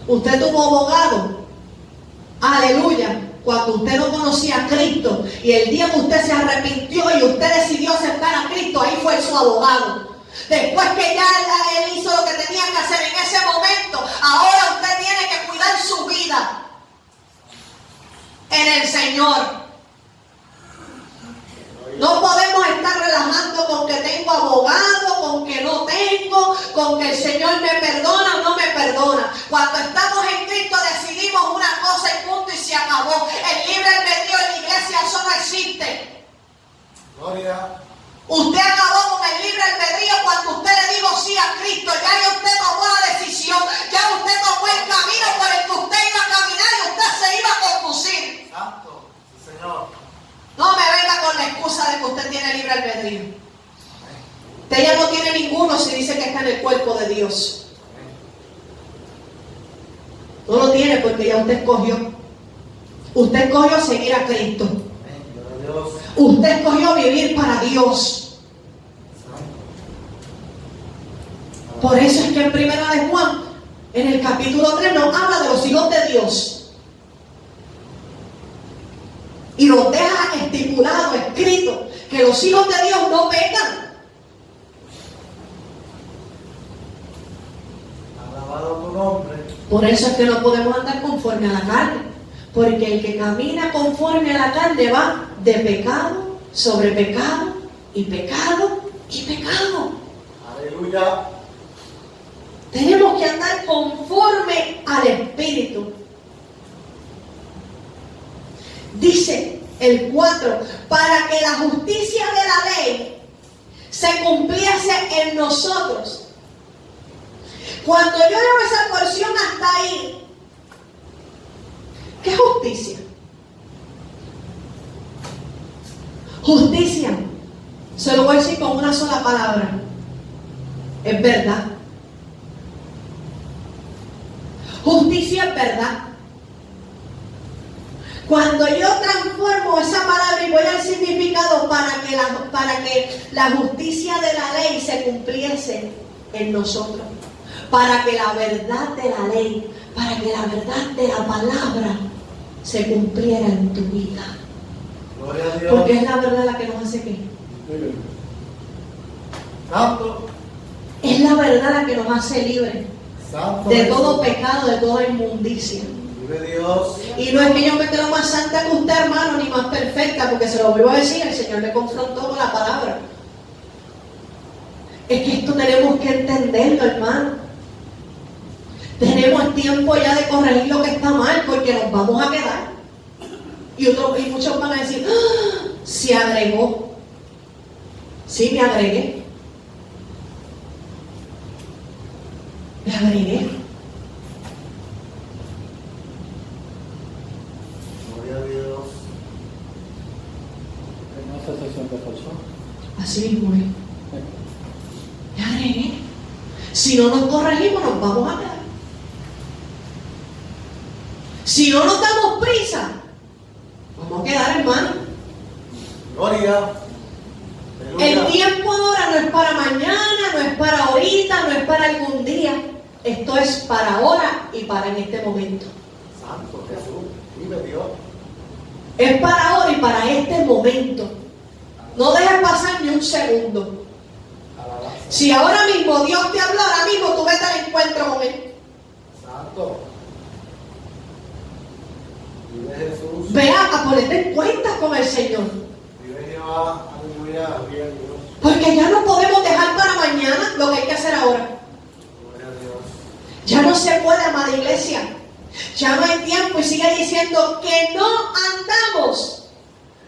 Usted tuvo abogado. Aleluya. Cuando usted no conocía a Cristo y el día que usted se arrepintió y usted decidió aceptar a Cristo, ahí fue su abogado. Después que ya él hizo lo que tenía que hacer en ese momento, ahora usted tiene que cuidar su vida en el Señor. No podemos estar relajando con que tengo abogado, con que no tengo, con que el Señor me perdona o no me perdona. Cuando estamos en Cristo decidimos una cosa y punto y se acabó. El libre albedrío en la iglesia, eso no existe. Gloria. Usted acabó con el libre albedrío cuando usted le dijo sí a Cristo. Ya usted tomó la decisión, ya usted tomó el camino por el que usted iba a caminar y usted se iba a conducir. Santo. Sí, Señor. No me venga con la excusa de que usted tiene libre albedrío. Usted ya no tiene ninguno si dice que está en el cuerpo de Dios. No lo tiene porque ya usted escogió. Usted escogió seguir a Cristo. Dios. Usted escogió vivir para Dios. Por eso es que en Primera de Juan, en el capítulo 3, nos habla de los hijos de Dios. Y nos deja estipulado, escrito, que los hijos de Dios no pecan. Alabado tu nombre. Por eso es que no podemos andar conforme a la carne. Porque el que camina conforme a la carne va de pecado sobre pecado y pecado y pecado. Aleluya. Tenemos que andar conforme al Espíritu. Dice el 4, para que la justicia de la ley se cumpliese en nosotros. Cuando yo leo esa porción hasta ahí, ¿qué justicia? Justicia, se lo voy a decir con una sola palabra, es verdad. Justicia es verdad. Cuando yo transformo esa palabra y voy al significado para que la justicia de la ley se cumpliese en nosotros, para que la verdad de la ley, para que la verdad de la palabra se cumpliera en tu vida. Gloria a Dios. Porque es la verdad la que nos hace ¿qué? Santo. Es la verdad la que nos hace libres Santo. de todo pecado, de toda inmundicia. Vive Dios. Y no es que yo me creo más santa que usted, hermano, ni más perfecta, porque se lo vuelvo a decir, el Señor me confrontó con la palabra. Es que esto tenemos que entenderlo, hermano. Tenemos tiempo ya de corregir lo que está mal, porque nos vamos a quedar. Y muchos van a decir, ¡ah! Se agregó. Sí, me agregué. Me agregué. Gloria a Dios. ¿No se sesión de persona? Así mismo es. Me agregué. Si no nos corregimos, nos vamos a quedar. Si no nos damos prisa, vamos a quedar, hermano. Gloria. El Aleluya. tiempo ahora no es para mañana, no es para ahorita, no es para algún día. Esto es para ahora y para en este momento. Santo Jesús. Vive Dios. Es para ahora y para este momento. No dejes pasar ni un segundo. Alabanza. Si ahora mismo Dios te habló, ahora mismo tú vete al encuentro con Él. Santo. Vive Jesús. Ve a ponerte en cuenta con el Señor. Vive Jehová. Aleluya. Vive Dios. Porque ya no podemos dejar para mañana lo que hay que hacer ahora. Gloria a Dios. Ya no se puede, amada iglesia. Ya no hay tiempo y sigue diciendo que no andamos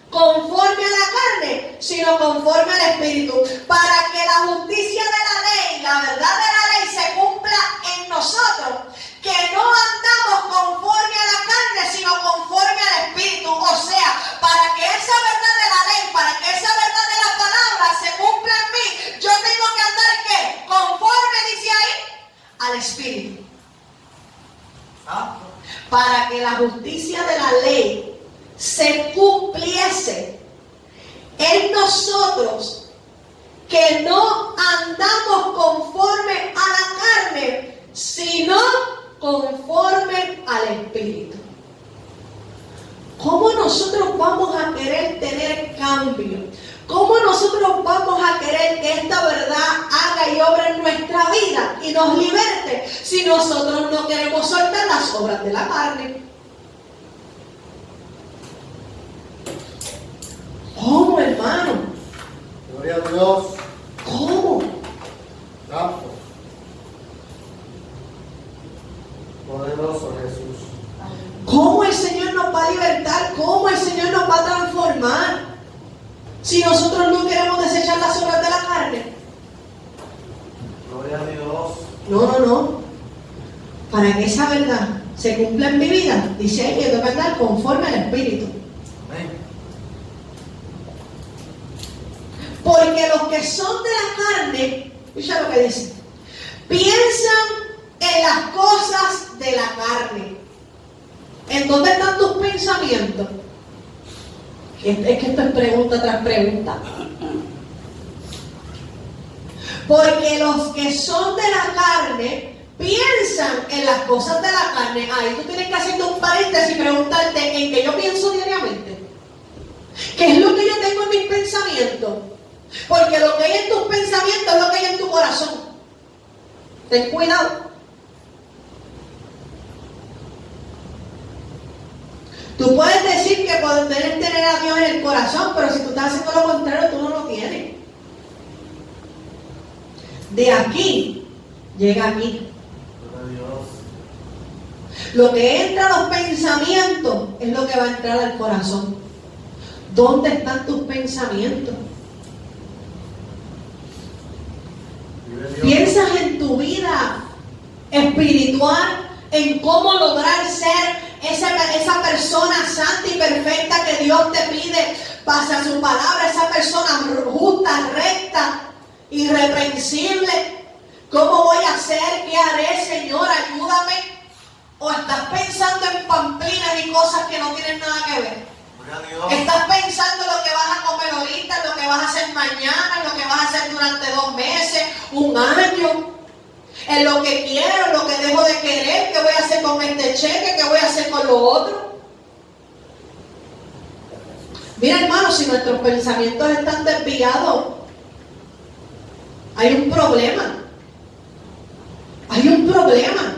conforme a la carne, sino conforme al Espíritu, para que la justicia de la ley, la verdad de la ley se cumpla en nosotros, que no andamos conforme a la carne, sino conforme al Espíritu. O sea, para que esa verdad de la ley, para que esa verdad de la palabra se cumpla en mí, yo tengo que andar ¿qué? Conforme, dice ahí, al Espíritu. Santo. Para que la justicia de la ley se cumpliese en nosotros, que no andamos conforme a la carne, sino conforme al Espíritu. ¿Cómo nosotros vamos a querer tener cambio? ¿Cómo nosotros vamos a querer que esta verdad haga y obra en nuestra vida y nos liberte si nosotros no queremos soltar las obras de la carne? ¿Cómo, hermano? Gloria a Dios. ¿Cómo? Santo. Poderoso Jesús. ¿Cómo el Señor nos va a libertar? ¿Cómo el Señor nos va a transformar? Si nosotros no queremos desechar las obras de la carne. Gloria a Dios. No. Para que esa verdad se cumpla en mi vida, dice ahí que tengo que andar conforme al Espíritu. Amén. Porque los que son de la carne, escucha lo que dice, piensan en las cosas de la carne. ¿En dónde están tus pensamientos? Es que esto es pregunta tras pregunta. Porque los que son de la carne piensan en las cosas de la carne. Ahí tú tienes que hacerte un paréntesis y preguntarte en qué yo pienso diariamente. ¿Qué es lo que yo tengo en mis pensamientos? Porque lo que hay en tus pensamientos es lo que hay en tu corazón. Ten cuidado. Tú puedes decir que puedes tener a Dios en el corazón, pero si tú estás haciendo lo contrario, tú no lo tienes. De aquí, llega aquí. Lo que entra a los pensamientos es lo que va a entrar al corazón. ¿Dónde están tus pensamientos? ¿Piensas en tu vida espiritual, en cómo lograr ser esa persona santa y perfecta que Dios te pide base a su palabra, esa persona justa, recta, irreprensible? ¿Cómo voy a hacer? ¿Qué haré, Señor? Ayúdame. ¿O estás pensando en pamplinas y cosas que no tienen nada que ver? Estás pensando en lo que vas a comer ahorita, en lo que vas a hacer mañana, en lo que vas a hacer durante 2 meses, 1 año, en lo que quiero, en lo que dejo de querer, qué voy a hacer con este cheque, qué voy a hacer con lo otro. Mira, hermano, si nuestros pensamientos están desviados, hay un problema. Hay un problema.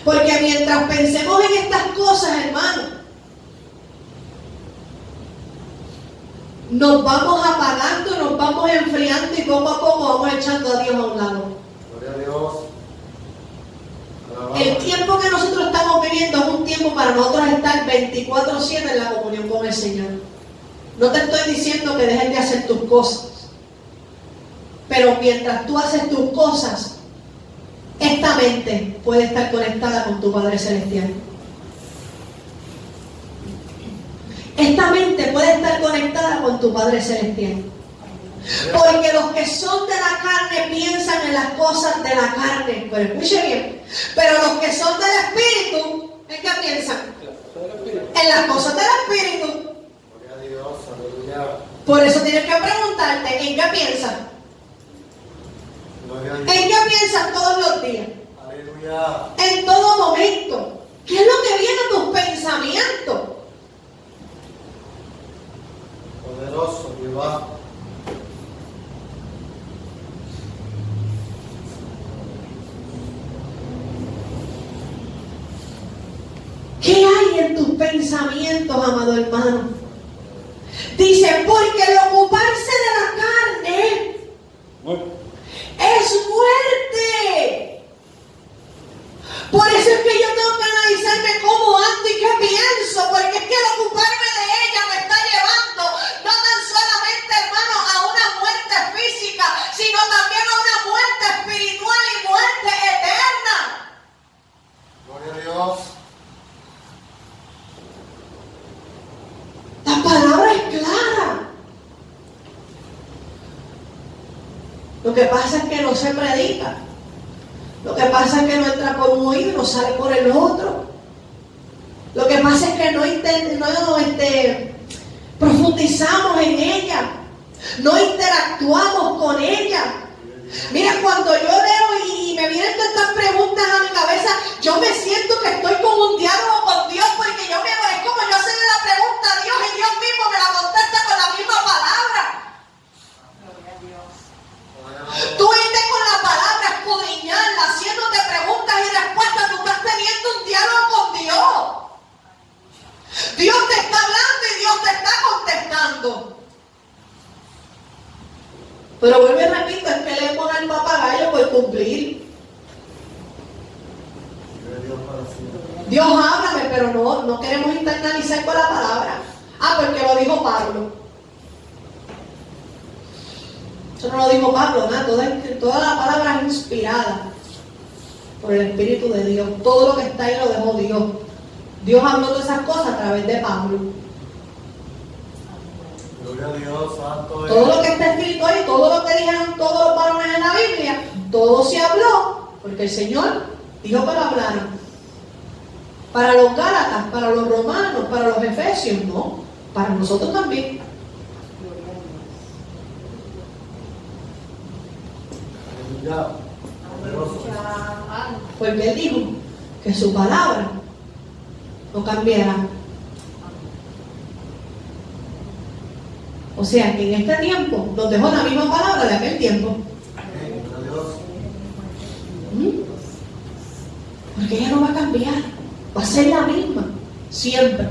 Porque mientras pensemos en estas cosas, hermano, nos vamos apagando, nos vamos enfriando y poco a poco vamos echando a Dios a un lado. Gloria a Dios. El tiempo que nosotros estamos viviendo es un tiempo para nosotros estar 24/7 en la comunión con el Señor. No te estoy diciendo que dejes de hacer tus cosas, pero mientras tú haces tus cosas, esta mente puede estar conectada con tu Padre Celestial. Esta mente puede estar conectada con tu Padre Celestial. Porque los que son de la carne piensan en las cosas de la carne. Pero escuche bien. Pero los que son del Espíritu, ¿en qué piensan? En las cosas del Espíritu. Gloria a Dios, aleluya. Por eso tienes que preguntarte, ¿en qué piensan? Gloria a Dios. ¿En qué piensan todos los días? Aleluya. En todo momento. ¿Qué es lo que viene a tus pensamientos? Poderoso Jehová. ¿Qué hay en tus pensamientos, amado hermano? Dice, porque el ocuparse de la carne es muerte. Por eso es que yo tengo que analizarme cómo ando y qué pienso, porque es que el ocuparme de ella me está llevando no tan solamente, hermano, a una muerte física, sino también a una muerte espiritual y muerte eterna. Gloria a Dios. La palabra es clara. Lo que pasa es que no se predica. Lo que pasa es que no entra por un oído y no sale por el otro. Lo que pasa es que no profundizamos en ella. No interactuamos con ella. Mira, cuando yo leo y me vienen todas estas preguntas a mi cabeza, yo me siento que estoy con un diálogo con Dios, porque es como yo hacerle la pregunta a Dios y Dios mismo me la contesta con la misma palabra. Gloria a Dios. Tú irte con la palabra, escudriñarla, haciéndote preguntas y respuestas, tú estás teniendo un diálogo con Dios. Dios te está hablando y Dios te está contestando. Pero vuelvo y repito, es que le ponen el papagayo por cumplir. Gloria a Dios para siempre. Dios háblame, pero no queremos internalizar con la palabra. Porque lo dijo Pablo. Eso no lo dijo Pablo, nada. Toda la palabra es inspirada por el Espíritu de Dios. Todo lo que está ahí lo dejó Dios. Dios habló todas esas cosas a través de Pablo. Gloria a Dios, santo es. Todo lo que está escrito ahí, todo lo que dijeron todos los varones en la Biblia, todo se habló, porque el Señor dijo que lo hablaran. para los Gálatas, para los romanos, para los efesios, no, para nosotros también. Aleluya. Poderoso. Porque Él dijo que su palabra no cambiará. O sea que en este tiempo nos dejó la misma palabra de aquel tiempo. Amén. Dios. Porque ella no va a cambiar, va a ser la misma, siempre.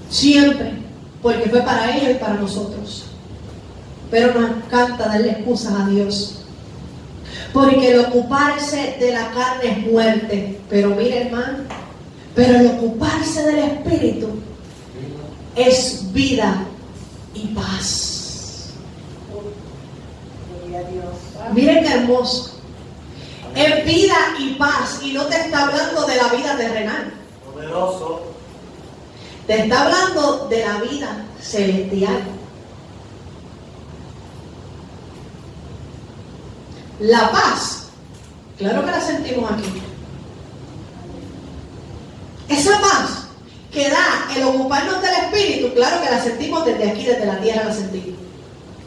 Siempre. Porque fue para ella y para nosotros. Pero nos encanta darle excusas a Dios. Porque el ocuparse de la carne es muerte. Pero mire, hermano, pero el ocuparse del Espíritu es vida y paz. Gloria a Dios. Miren qué hermoso. Es vida y paz. Y no te está hablando de la vida terrenal. Poderoso. Te está hablando de la vida celestial. La paz, claro que la sentimos aquí. Esa paz que da el ocuparnos del Espíritu, claro que la sentimos desde aquí, desde la tierra la sentimos.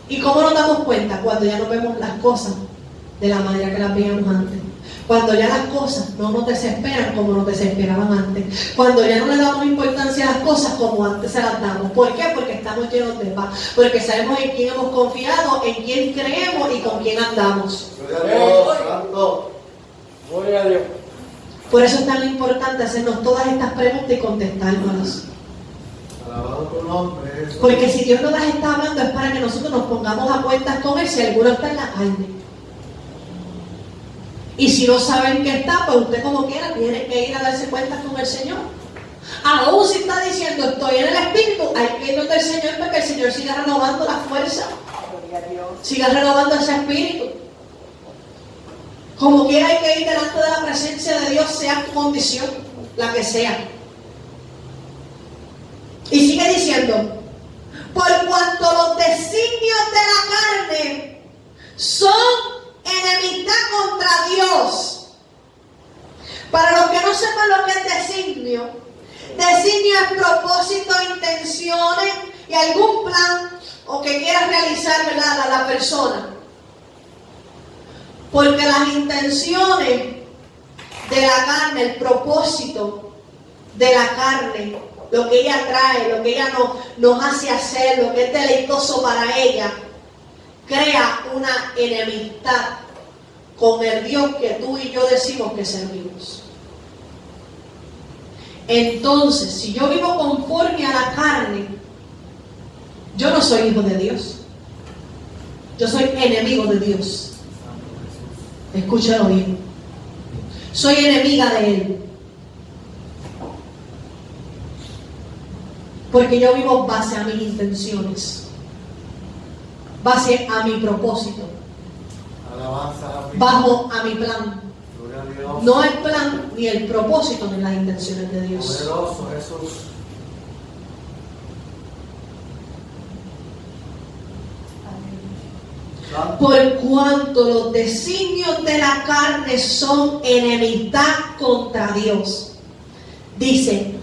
¿Y cómo nos damos cuenta? Cuando ya no vemos las cosas de la manera que las veíamos antes. Cuando ya las cosas no nos desesperan como nos desesperaban antes. Cuando ya no le damos importancia a las cosas como antes se las damos. ¿Por qué? Porque estamos llenos de paz. Porque sabemos en quién hemos confiado, en quién creemos y con quién andamos. Gloria a Dios. Santo. Gloria a Dios. Por eso es tan importante hacernos todas estas preguntas y contestárnoslas. Alabado tu nombre. Jesús. Porque si Dios no las está hablando es para que nosotros nos pongamos a cuentas con Él si alguno está en la carne. Y si no saben que está, pues usted como quiera tiene que ir a darse cuentas con el Señor. Aún si está diciendo estoy en el Espíritu, hay que irnos del Señor para que el Señor siga renovando la fuerza, Gloria a Dios. siga renovando ese Espíritu. Como quiera hay que ir delante de la presencia de Dios, sea tu condición, la que sea. Y sigue diciendo, por cuanto los designios de la carne son enemistad contra Dios. Para los que no sepan lo que es designio es propósito, intenciones y algún plan o que quiera realizar, ¿verdad?, la persona. Porque las intenciones de la carne, el propósito de la carne, lo que ella trae, lo que ella nos hace hacer, lo que es deleitoso para ella, crea una enemistad con el Dios que tú y yo decimos que servimos. Entonces, si yo vivo conforme a la carne, yo no soy hijo de Dios. Yo soy enemigo de Dios. Escúchalo bien. Soy enemiga de Él. Porque yo vivo base a mis intenciones, base a mi propósito, Alabanza a ti. bajo a mi plan. Gloria a Dios. No el plan ni el propósito ni las intenciones de Dios. Poderoso Jesús. Santo. Por cuanto los designios de la carne son enemistad contra Dios. Dice,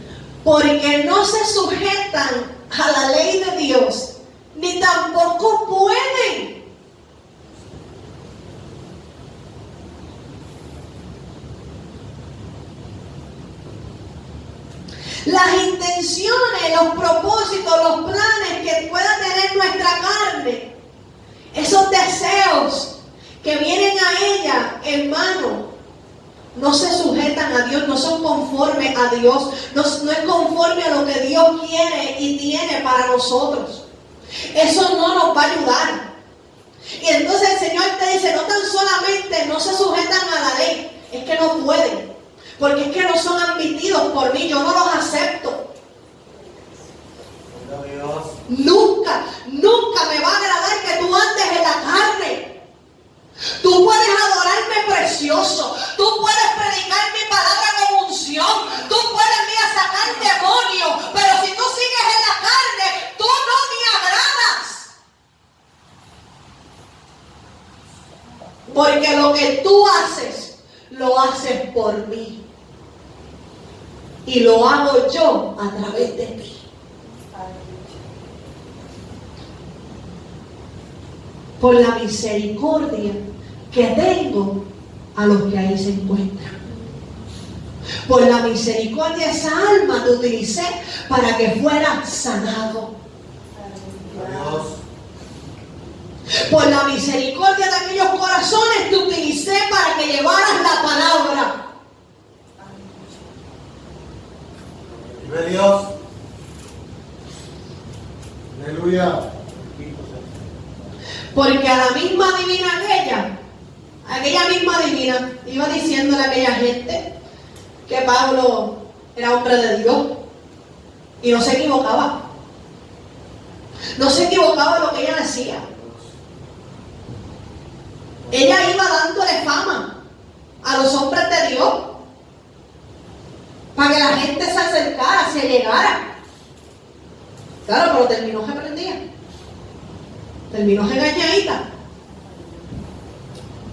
porque no se sujetan a la ley de Dios, ni tampoco pueden. Las intenciones, los propósitos, los planes que pueda tener nuestra carne, esos deseos que vienen a ella, hermano, no se sujetan a Dios, no son conformes a Dios, no es conforme a lo que Dios quiere y tiene para nosotros. Eso no nos va a ayudar. Y entonces el Señor te dice, no tan solamente no se sujetan a la ley, es que no pueden, porque es que no son admitidos por mí, yo no los acepto. Gloria a Dios. Nunca, nunca me va a agradar que tú andes en la carne. Tú puedes adorarme precioso, tú puedes predicar mi palabra con unción, tú puedes ir a sacar demonios, pero si tú sigues en la carne, tú no me agradas. Porque lo que tú haces, lo haces por mí. y lo hago yo a través de ti. Por la misericordia que tengo a los que ahí se encuentran. Por la misericordia esa alma te utilicé para que fuera sanado. Dios. Por la misericordia de aquellos corazones te utilicé para que llevaras la palabra. Vive Dios. Aleluya. Porque a la misma divina aquella misma divina iba diciéndole a aquella gente que Pablo era hombre de Dios y no se equivocaba. No se equivocaba en lo que ella decía. Ella iba dándole fama a los hombres de Dios para que la gente se acercara, se llegara. Claro, pero terminó reprendida. Terminó regañadita.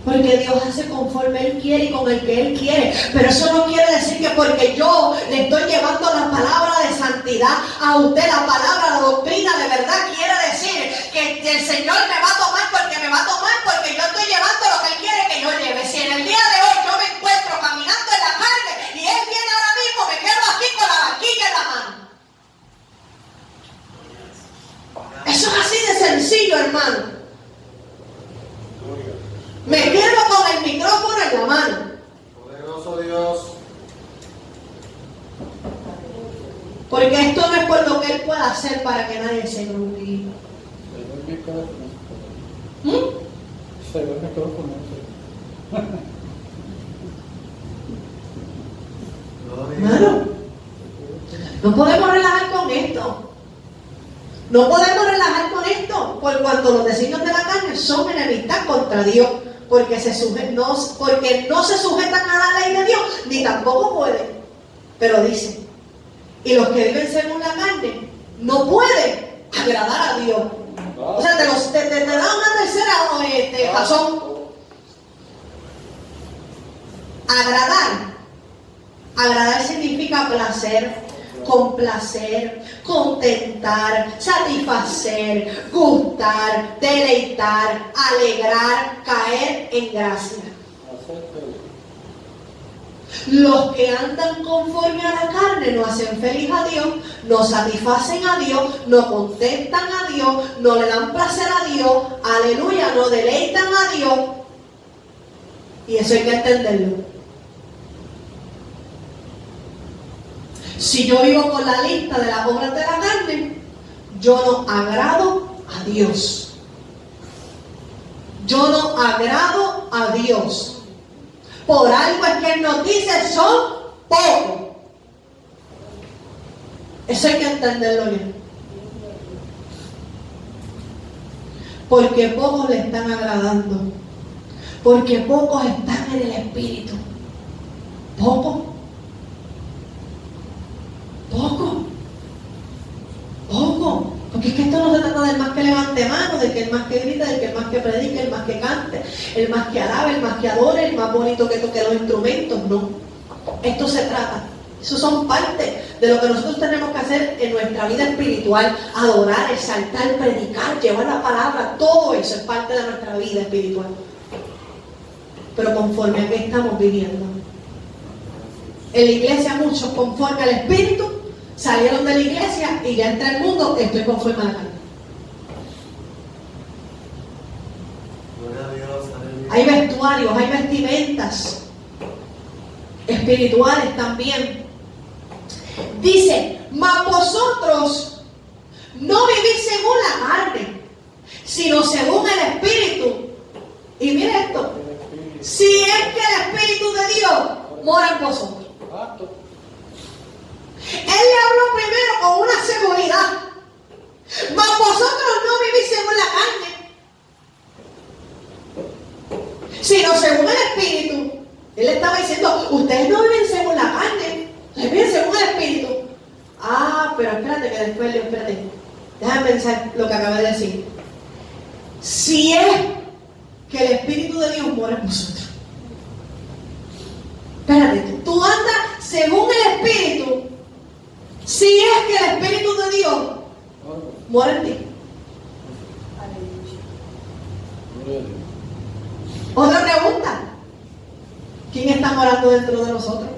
Porque Dios hace conforme Él quiere y con el que Él quiere. Pero eso no quiere decir que porque yo le estoy llevando la palabra de santidad a usted, la palabra, la doctrina de verdad, quiere decir que el Señor me va a tomar porque me va a tomar porque yo estoy llevando lo que Él quiere que yo lleve. Si en el día de hoy yo me encuentro caminando en la carne y Él viene ahora mismo, me quedo aquí con la barquilla en la mano. Eso es así de sencillo, hermano. Me quedo con el micrófono en la mano. Poderoso Dios. Porque esto no es por lo que Él pueda hacer para que nadie se glorifie. Se ve el micrófono. Hermano, no podemos relajar con esto. No podemos relajar con esto, por cuanto los designios de la carne son enemistad contra Dios, porque no se sujetan a la ley de Dios, ni tampoco pueden. Pero dice, y los que viven según la carne no pueden agradar a Dios. O sea, te da una tercera razón. Agradar significa placer, complacer, contentar, satisfacer, gustar, deleitar, alegrar, caer en gracia. Los que andan conforme a la carne no hacen feliz a Dios, no satisfacen a Dios, no contentan a Dios, no le dan placer a Dios, aleluya, no deleitan a Dios. Y eso hay que entenderlo. Si yo vivo con la lista de las obras de la carne, yo no agrado a Dios. Yo no agrado a Dios. Por algo es que Él nos dice, son pocos. Eso hay que entenderlo bien. Porque pocos le están agradando. Porque pocos están en el Espíritu. Pocos. Porque es que esto no se trata del más que levante mano, del que el más que grita, del que el más que predique, el más que cante, el más que alabe, el más que adore, el más bonito que toque los instrumentos. No. Esto se trata. Eso son parte de lo que nosotros tenemos que hacer en nuestra vida espiritual. Adorar, exaltar, predicar, llevar la palabra. Todo eso es parte de nuestra vida espiritual. Pero conforme a qué estamos viviendo. En la iglesia muchos conforme al Espíritu salieron de la iglesia y ya entra el mundo, estoy conforme a la carne. Gloria a Dios, aleluya. Hay vestuarios, hay vestimentas espirituales también. Dice, mas vosotros no vivís según la carne, sino según el Espíritu. Y mire esto, si es que el Espíritu de Dios mora en vosotros. Él le habló primero con una seguridad. Mas vosotros no vivís según la carne, sino según el Espíritu. Él le estaba diciendo, ustedes no viven según la carne, ustedes viven según el Espíritu. Ah, pero espérate, que después déjame pensar lo que acabo de decir. Si es que el Espíritu de Dios mora en vosotros. Espérate, tú andas según el Espíritu, si es que el Espíritu de Dios mora en ti. Otra pregunta. ¿Quién está morando dentro de nosotros?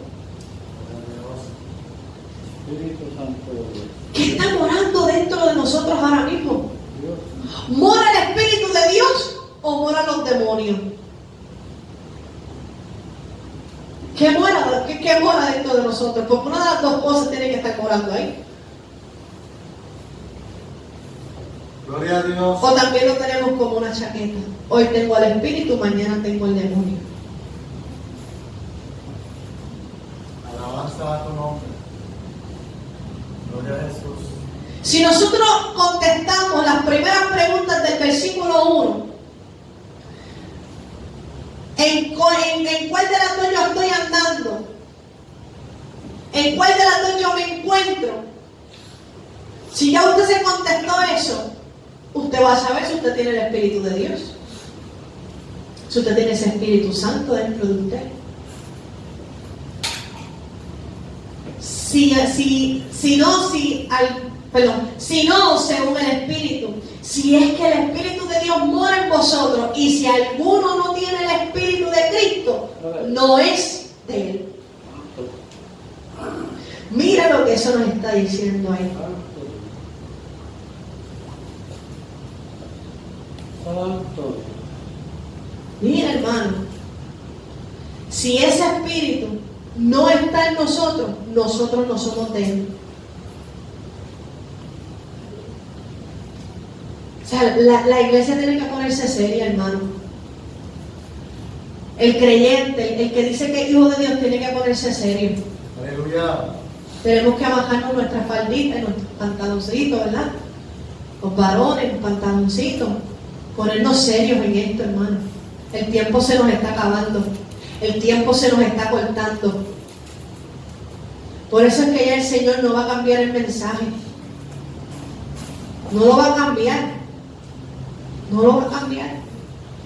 Espíritu Santo de Dios. ¿Qué está morando dentro de nosotros ahora mismo? Dios. ¿Mora el Espíritu de Dios o moran los demonios? ¿Qué mora dentro de nosotros? Porque una de las dos cosas tiene que estar morando ahí. Gloria a Dios. O también lo tenemos como una chaqueta. Hoy tengo al Espíritu, mañana tengo al demonio. Alabanza a tu nombre. Gloria a Jesús. Si nosotros contestamos las primeras preguntas del versículo 1, ¿en cuál de las dos yo estoy andando? ¿En cuál de las dos yo me encuentro? Si ya usted se contestó eso, usted va a saber si usted tiene el Espíritu de Dios, si usted tiene ese Espíritu Santo dentro de usted. Si no, según el Espíritu, si es que el Espíritu de Dios mora en vosotros, y si alguno no tiene el Espíritu de Cristo, no es de él. Mira lo que eso nos está diciendo ahí. Santo. Mira, hermano, si ese Espíritu no está en nosotros, nosotros no somos de él. O sea, la iglesia tiene que ponerse seria, hermano. El creyente, el que dice que es hijo de Dios, tiene que ponerse serio. Aleluya. Tenemos que bajarnos nuestras falditas y nuestros pantaloncitos, ¿verdad? Los varones, los pantaloncitos. Ponernos serios en esto, hermano. El tiempo se nos está acabando. El tiempo se nos está cortando. Por eso es que ya el Señor no va a cambiar el mensaje. No lo va a cambiar. No lo va a cambiar.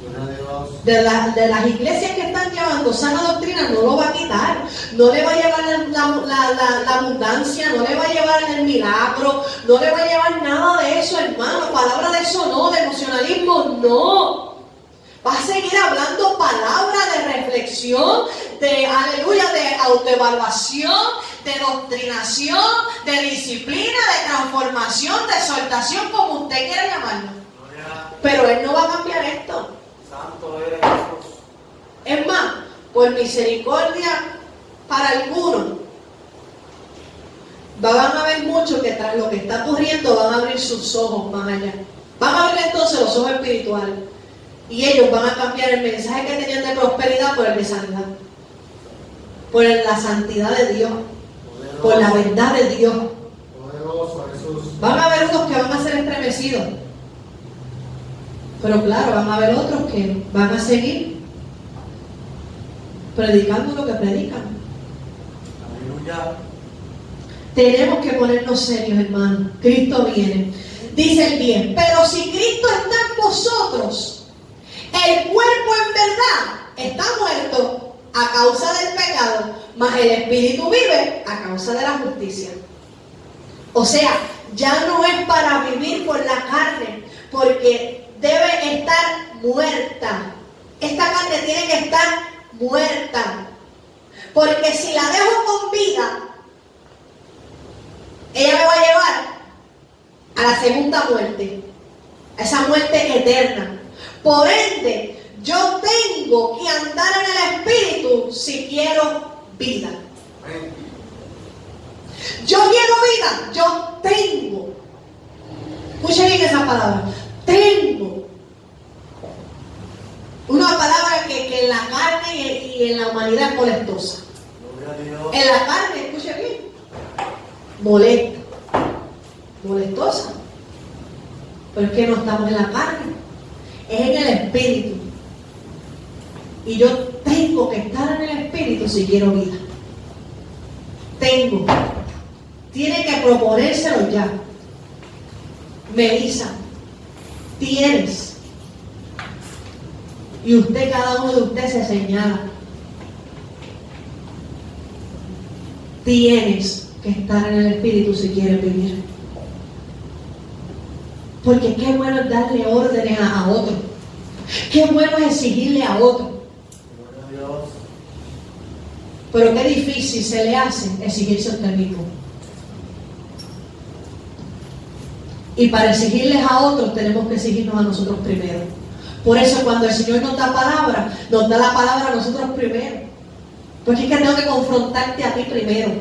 Gloria a Dios. De las iglesias que están llevando sana doctrina, no lo va a quitar. No le va a llevar la abundancia, no le va a llevar el milagro, no le va a llevar nada de eso, hermano. Palabra de eso no, de emocionalismo no. Va a seguir hablando palabra de reflexión, de aleluya, de autoevaluación, de doctrinación, de disciplina, de transformación, de exhortación, como usted quiera llamarlo. Pero él no va a cambiar esto. Santo eres Jesús. Es más, por misericordia para algunos, van a haber muchos que tras lo que está ocurriendo van a abrir sus ojos más allá. Van a abrir entonces los ojos espirituales. Y ellos van a cambiar el mensaje que tenían de prosperidad por el de sanidad. Por la santidad de Dios. Por la verdad de Dios. Poderoso Jesús. Van a haber unos que van a ser estremecidos. Pero claro, van a haber otros que van a seguir predicando lo que predican. Aleluya. Tenemos que ponernos serios, hermano. Cristo viene. Dice el 10. Pero si Cristo está en vosotros, el cuerpo en verdad está muerto a causa del pecado, mas el espíritu vive a causa de la justicia. O sea, ya no es para vivir por la carne, porque debe estar muerta. Esta carne tiene que estar muerta. Porque si la dejo con vida, ella me va a llevar a la segunda muerte, a esa muerte eterna. Por ende, yo tengo que andar en el Espíritu si quiero vida. Amén. Yo quiero vida, yo tengo. Escuchen bien esa palabra. Tengo. Una palabra que en la carne y en la humanidad es molestosa. Gloria a Dios. En la carne, escuchen bien, molesta, molestosa. Pero es que no estamos en la carne, es en el Espíritu. Y yo tengo que estar en el Espíritu si quiero vida. Tengo. Tiene que proponérselo ya. Melissa, tienes. Y usted, cada uno de ustedes se señala. Tienes que estar en el Espíritu si quieres vivir. Porque qué bueno es darle órdenes a otro. Qué bueno es exigirle a otro. Pero qué difícil se le hace exigirse a usted mismo. Y para exigirles a otros tenemos que exigirnos a nosotros primero. Por eso cuando el Señor nos da palabra, nos da la palabra a nosotros primero. Porque es que tengo que confrontarte a ti primero.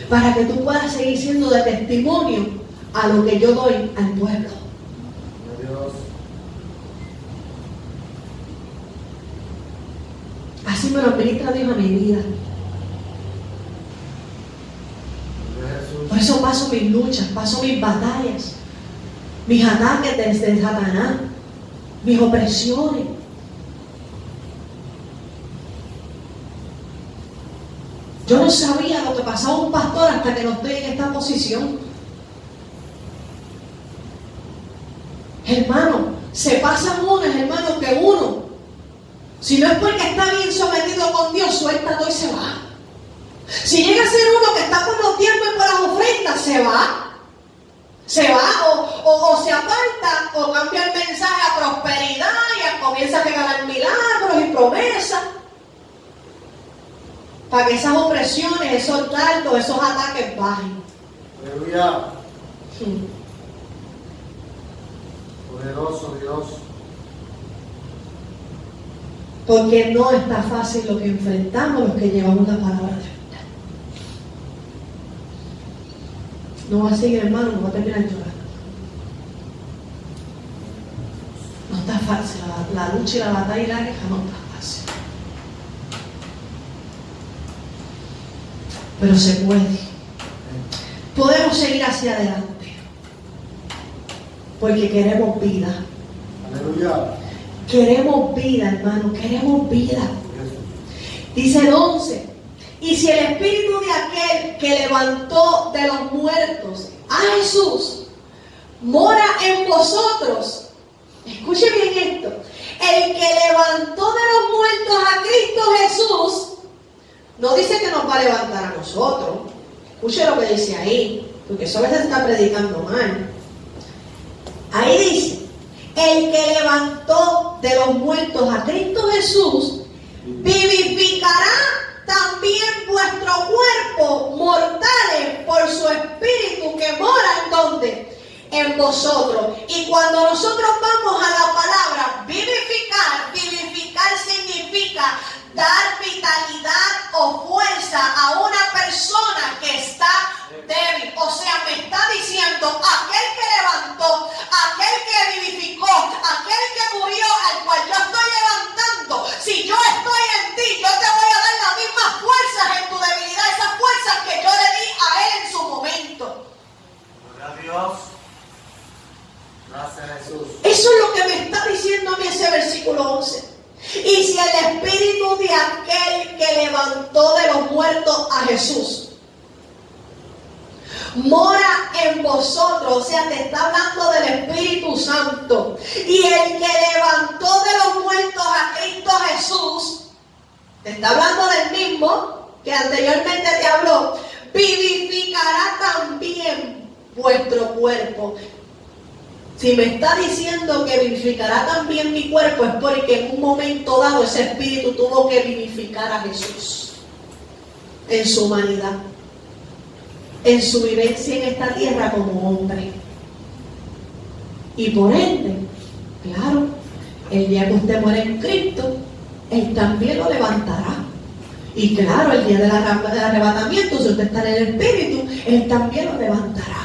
Para que tú puedas seguir siendo de testimonio a lo que yo doy al pueblo. Así me lo administra Dios a mi vida. Por eso paso mis luchas, paso mis batallas, mis ataques desde Satanás, mis opresiones. Yo no sabía lo que pasaba un pastor hasta que no estoy en esta posición. Hermano, se pasan unos, hermano, que uno, si no es porque está bien sometido con Dios, suelta todo y se va. Si llega a ser uno que está por los tiempos y por las ofrendas, se va. Se va o se aparta o cambia el mensaje a prosperidad y comienza a regalar milagros y promesas. Para que esas opresiones, esos dardos, esos ataques bajen. Aleluya. Poderoso Dios. Porque no está fácil lo que enfrentamos los que llevamos la palabra de Dios. No va a seguir, hermano, no va a terminar llorando. No está fácil, la lucha y la batalla y la guerra no está fácil. Pero se puede. Podemos seguir hacia adelante. Porque queremos vida. Aleluya. Queremos vida, hermano, queremos vida. Dice el 11. Y si el espíritu de aquel que levantó de los muertos a Jesús mora en vosotros, escuche bien esto, el que levantó de los muertos a Cristo Jesús, no dice que nos va a levantar a nosotros. Escuche lo que dice ahí, porque eso a veces está predicando mal. Ahí dice, el que levantó de los muertos a Cristo Jesús, vivificará también vuestro cuerpo mortales por su espíritu que mora en donde, en vosotros. Y cuando nosotros vamos a la palabra vivificar, vivificar significa dar vitalidad o fuerza a una persona que está débil. O sea, me está diciendo aquel que levantó, aquel que vivificó, aquel que murió, al cual yo estoy levantando. Si yo estoy en ti, yo te voy a dar las mismas fuerzas en tu debilidad, esas fuerzas que yo le di a él en su momento. Gloria a Dios. Gracias Jesús. Eso es lo que me está diciendo a mí ese versículo 11. Y si el espíritu de aquel que levantó de los muertos a Jesús mora en vosotros, o sea, te está hablando del Espíritu Santo, y el que levantó de los muertos a Cristo Jesús, te está hablando del mismo que anteriormente te habló, vivificará también vuestro cuerpo. Si me está diciendo que vivificará también mi cuerpo, es porque en un momento dado ese espíritu tuvo que vivificar a Jesús en su humanidad, en su vivencia en esta tierra como hombre. Y por ende, claro, el día que usted muere en Cristo, Él también lo levantará. Y claro, el día del arrebatamiento, si usted está en el Espíritu, Él también lo levantará.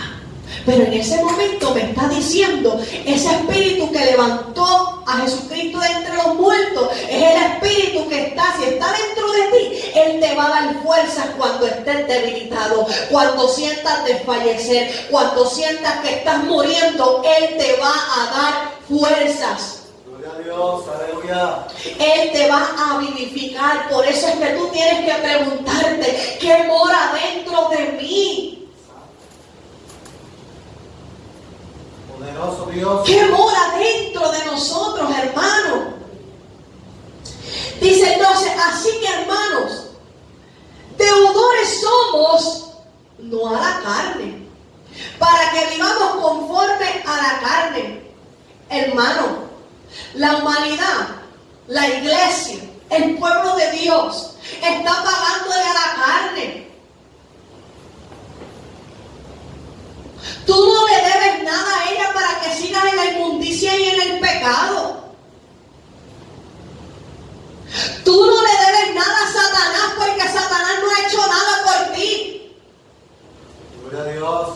Pero en ese momento me está diciendo, ese espíritu que levantó a Jesucristo de entre los muertos, es el espíritu que está, si está dentro de ti, Él te va a dar fuerzas cuando estés debilitado, cuando sientas desfallecer, cuando sientas que estás muriendo, Él te va a dar fuerzas. Gloria a Dios, aleluya. Él te va a vivificar. Por eso es que tú tienes que preguntarte, ¿qué mora dentro de mí? Poderoso Dios. ¿Qué mora dentro de nosotros, hermano? Dice el 12, Entonces, así que hermanos, deudores somos, no a la carne, para que vivamos conforme a la carne. Hermano, la humanidad, la iglesia, el pueblo de Dios, está pagándole a la carne. Tú no le debes nada a ella para que sigas en la inmundicia y en el pecado. Tú no le debes nada a Satanás porque Satanás no ha hecho nada por ti. Gloria a Dios.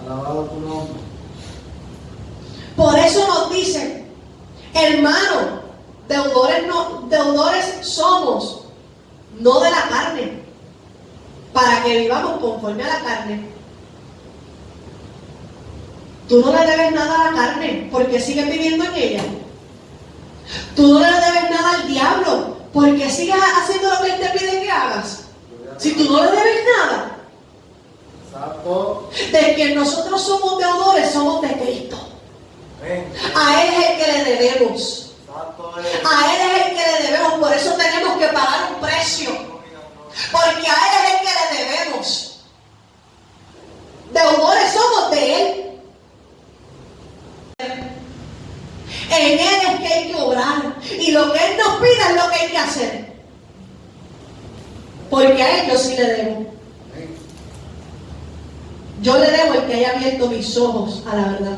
Alabado tu nombre. Por eso nos dice, hermano, deudores somos, no de la carne, para que vivamos conforme a la carne. Tú no le debes nada a la carne porque sigues viviendo en ella. Tú no le debes nada al diablo porque sigues haciendo lo que él te pide que hagas. Si tú no le debes nada, Santo. de quien nosotros somos deudores, somos de Cristo. Amén. A Él es el que le debemos. Santo es. A Él es el que le debemos. Por eso tenemos que pagar un precio. Porque a Él es el que le debemos. Deudores somos de Él. En Él es que hay que obrar. Y lo que Él nos pida es lo que hay que hacer. Porque a Él yo sí le debo. Amén. Yo le debo el que haya abierto mis ojos a la verdad.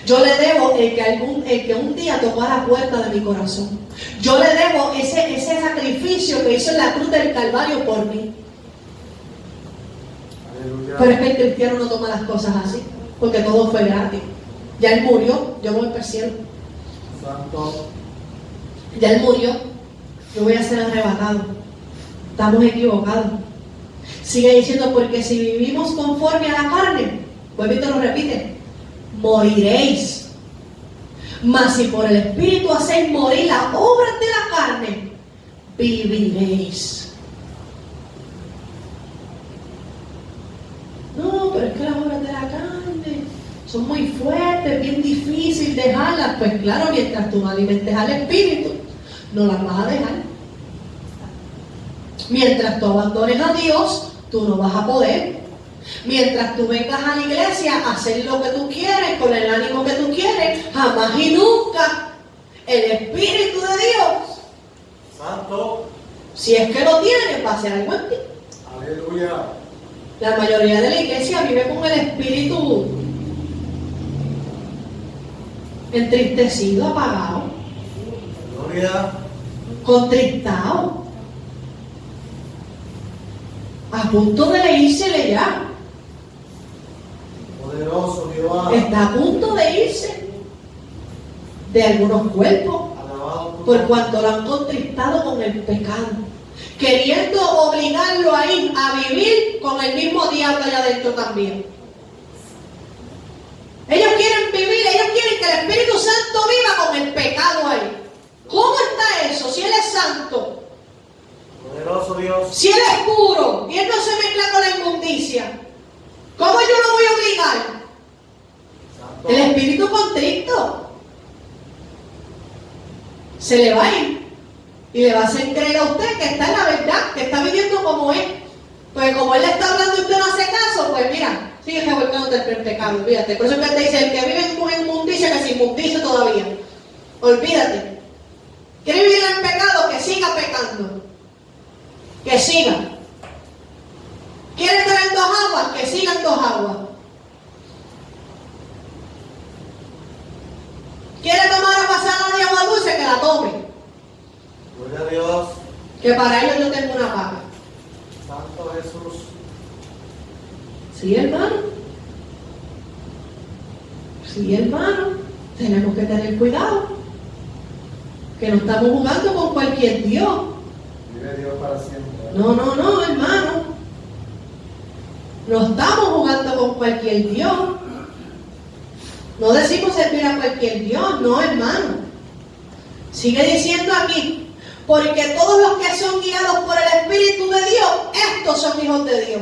Yo le debo el que un día tocó a la puerta de mi corazón. Yo le debo ese sacrificio que hizo en la cruz del Calvario por mí. Aleluya. Pero es que el cristiano no toma las cosas así, porque todo fue gratis. Ya Él murió, yo voy para el cielo. Santo. Ya Él murió, yo voy a ser arrebatado. Estamos equivocados. Sigue diciendo, porque si vivimos conforme a la carne, vuelve y te lo repite, moriréis. Mas si por el Espíritu hacéis morir las obras de la carne, viviréis. No, pero es que las obras de la carne son muy fuertes, bien difícil dejarlas. Pues claro, mientras tú no alimentes al Espíritu, no las vas a dejar. Mientras tú abandones a Dios, tú no vas a poder. Mientras tú vengas a la iglesia a hacer lo que tú quieres, con el ánimo que tú quieres, jamás y nunca el Espíritu de Dios, Santo. si es que lo tienes, va a hacer algo en ti. Aleluya. La mayoría de la iglesia vive con el espíritu entristecido, apagado, Gloria. contristado, a punto de írsele ya. Poderoso Jehová. Está a punto de irse de algunos cuerpos Alabado tu por nombre. cuanto lo han contristado con el pecado, queriendo obligarlo a ir a vivir con el mismo diablo allá adentro también. Ellos quieren vivir, ellos quieren que el Espíritu Santo viva con el pecado ahí. ¿Cómo está eso? Si Él es santo, Poderoso Dios. si Él es puro y Él no se mezcla con la inmundicia, ¿cómo yo lo voy a obligar? Santo. El espíritu contrito se le va a ir y le va a hacer creer a usted que está en la verdad, que está viviendo como es. Pues como Él le está hablando y usted no hace caso, pues mira, sigue revolcándote el pecado, olvídate. Por eso que te dice, el que vive en inmundicia, que se inmundice todavía. Olvídate. ¿Quiere vivir en pecado? Que siga pecando. Que siga. ¿Quiere estar en dos aguas? Que siga en dos aguas. ¿Quiere tomar agua salada y agua dulce? Que la tome. Gloria a Dios. Que para ello yo tengo una paga. Santo Jesús. Sí, hermano. Sí, hermano. Tenemos que tener cuidado. Que no estamos jugando con cualquier Dios. Vive Dios para siempre. No, no, no, hermano. No estamos jugando con cualquier Dios. No decimos servir a cualquier Dios, no, hermano. Sigue diciendo aquí, porque todos los que son guiados por el Espíritu de Dios, estos son hijos de Dios.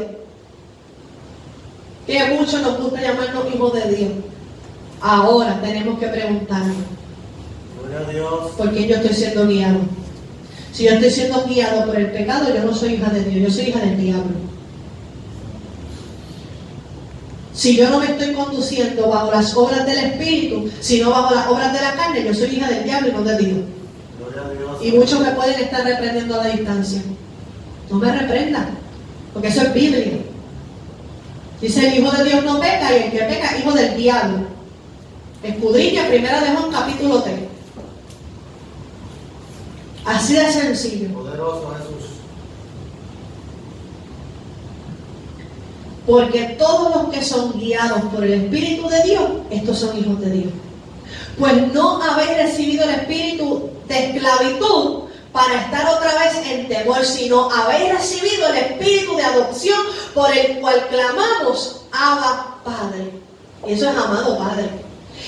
Que a muchos nos gusta llamarnos hijos de Dios. Ahora tenemos que preguntarnos, Gloria a Dios. ¿por qué yo estoy siendo guiado? Si yo estoy siendo guiado por el pecado, yo no soy hija de Dios, yo soy hija del diablo. Si yo no me estoy conduciendo bajo las obras del Espíritu, sino bajo las obras de la carne, yo soy hija del diablo y no de Dios. Gloria a Dios. Y muchos me pueden estar reprendiendo a la distancia. No me reprendan, porque eso es Biblia. Dice: el Hijo de Dios no peca, y el que peca, hijo del diablo. Escudriña 1 de Juan capítulo 3. Así de sencillo. Poderoso Jesús. Porque todos los que son guiados por el Espíritu de Dios, estos son hijos de Dios. Pues no habéis recibido el espíritu de esclavitud para estar otra vez en temor, sino habéis recibido el espíritu de adopción por el cual clamamos: Abba, Padre. Y eso es amado Padre.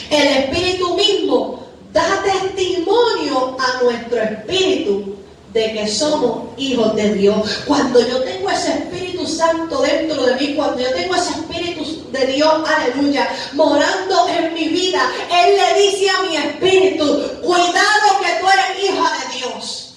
El Espíritu mismo da testimonio a nuestro espíritu de que somos hijos de Dios. Cuando yo tengo ese Espíritu Santo dentro de mí, cuando yo tengo ese Espíritu de Dios, aleluya, morando en mi vida, Él le dice a mi espíritu: cuidado que tú eres hija de Dios.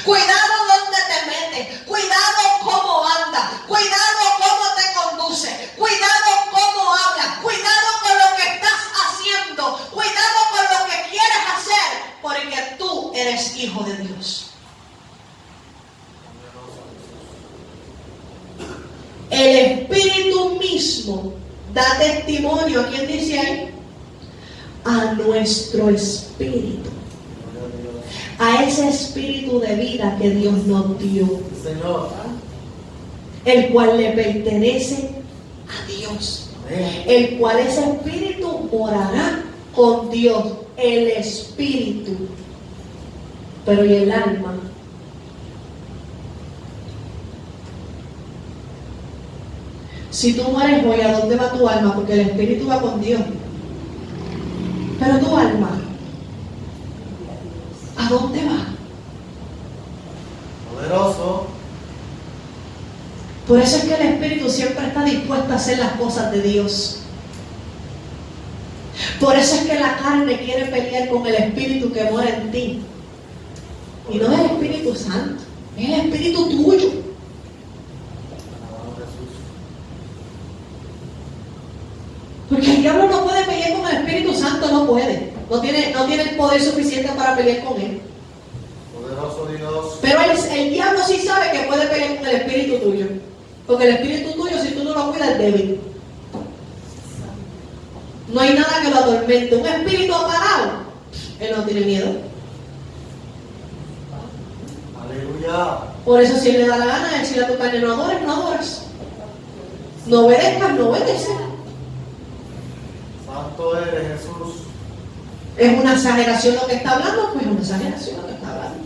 Cuidado donde te metes, cuidado cómo andas, cuidado cómo te conduces, cuidado cómo hablas, cuidado con lo que estás haciendo, cuidado con lo que quieres hacer, porque tú eres hijo de Dios. El Espíritu mismo da testimonio. ¿A quién dice ahí? A nuestro espíritu. A ese espíritu de vida que Dios nos dio. Señor. El cual le pertenece a Dios. El cual ese espíritu morará con Dios. El espíritu. Pero ¿y el alma? Si tú mueres hoy, ¿a dónde va tu alma? Porque el espíritu va con Dios. Pero tu alma, ¿a dónde va? Poderoso. Por eso es que el espíritu siempre está dispuesto a hacer las cosas de Dios. Por eso es que la carne quiere pelear con el espíritu que mora en ti. Y no es el Espíritu Santo, es el espíritu tuyo. Porque el diablo no puede pelear con el Espíritu Santo, no puede. No tiene el poder suficiente para pelear con él. Poderoso Dios. Pero el diablo sí sabe que puede pelear con el espíritu tuyo. Porque el espíritu tuyo, si tú no lo cuidas, es débil. No hay nada que lo atormente. Un espíritu apagado, él no tiene miedo. Aleluya. Por eso, si él le da la gana de decirle a tu carne: no adores, no adoras. No obedezcas, no obedeces. Santo eres Jesús. ¿Es una exageración lo que está hablando? Pues es una exageración lo que está hablando.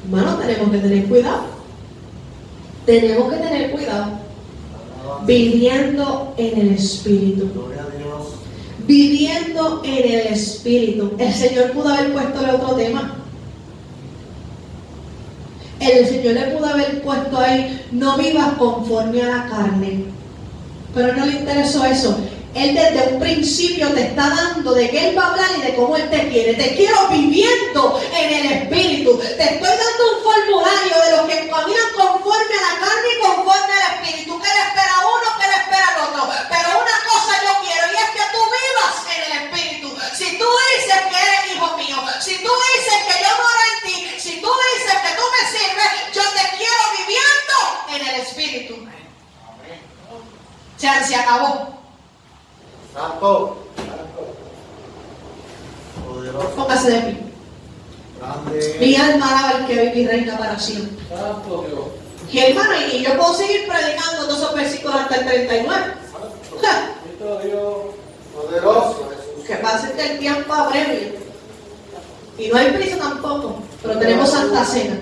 Hermano, tenemos que tener cuidado. Tenemos que tener cuidado. Viviendo en el Espíritu. Gloria a Dios. Viviendo en el Espíritu. El Señor pudo haber puesto el otro tema. El Señor le pudo haber puesto ahí: no vivas conforme a la carne. Pero no le interesó eso. Él desde un principio te está dando de qué Él va a hablar y de cómo Él te quiere. Te quiero viviendo en el Espíritu. Te estoy dando un formulario de los que caminan conforme a la carne y conforme al Espíritu. ¿Qué le espera a uno? ¿Qué le espera al otro? Pero una cosa yo quiero, y es que tú vivas en el Espíritu. Si tú dices que eres hijo mío, si tú dices que yo moro en ti, si tú dices que tú me sirves, yo te quiero viviendo en el Espíritu. Se acabó. Santo. Poderoso. Póngase de pie. Grande. Mi alma alaba al que vive y reina para siempre. Santo Dios. Y hermano, y yo puedo seguir predicando todos esos versículos hasta el 39. Santo Dios. Poderoso Jesús. Que pase que el tiempo abrevia. Y no hay prisa tampoco, pero tenemos Santa Cena.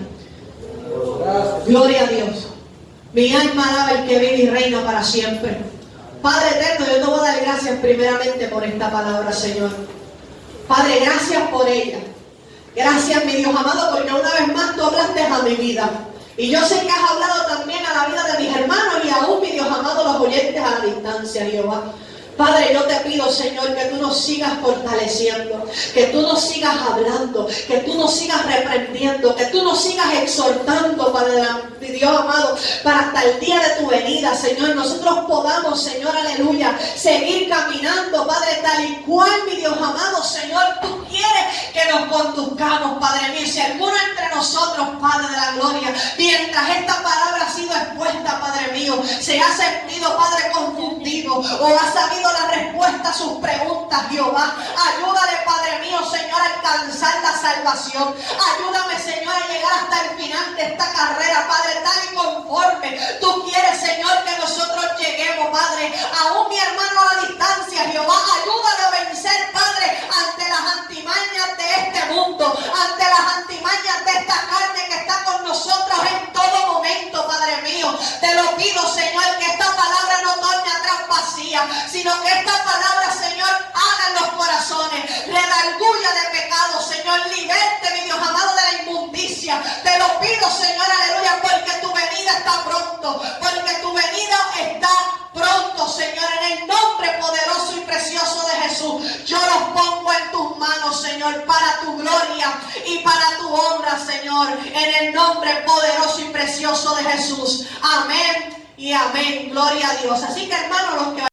Gracias. Gloria a Dios. Mi alma alaba al que vive y reina para siempre. Padre eterno, yo te voy a dar gracias primeramente por esta palabra, Señor. Padre, gracias por ella. Gracias, mi Dios amado, porque una vez más tú hablaste a mi vida. Y yo sé que has hablado también a la vida de mis hermanos y aún, mi Dios amado, los oyentes a la distancia, Jehová. Padre, yo te pido, Señor, que tú nos sigas fortaleciendo, que tú nos sigas hablando, que tú nos sigas reprendiendo, que tú nos sigas exhortando, Padre Dios amado, para hasta el día de tu venida, Señor, nosotros podamos, Señor, aleluya, seguir caminando, Padre, tal y cual, mi Dios amado, Señor, tú quieres que nos conduzcamos, Padre mío. Si alguno entre nosotros, Padre de la gloria, mientras esta palabra ha sido expuesta, Padre mío, se ha sentido, Padre, confundido o ha sabido la respuesta a sus preguntas, Jehová, ayúdale, Padre mío, Señor, a alcanzar la salvación. Ayúdame, Señor, a llegar hasta el final de esta carrera, Padre, tal y conforme tú quieres, Señor, que nosotros lleguemos, Padre. Aún mi hermano a la distancia, Jehová, ayúdale a vencer, Padre, ante las antimañas de este mundo, ante las antimañas de esta carne que está con nosotros en todo momento, Padre mío. Te lo pido, Señor, que esta palabra no torne atrás vacía, sino que esta palabra, Señor, haga en los corazones, redarguya de pecado, Señor, liberte, mi Dios amado, de la inmundicia. Te lo pido, Señor, aleluya, porque tu venida está pronto, porque tu venida está pronto, Señor, en el nombre poderoso y precioso de Jesús. Yo los pongo en tus manos, Señor, para tu gloria y para tu honra, Señor, en el nombre poderoso y precioso de Jesús. Amén y amén. Gloria a Dios. Así que, hermanos, los que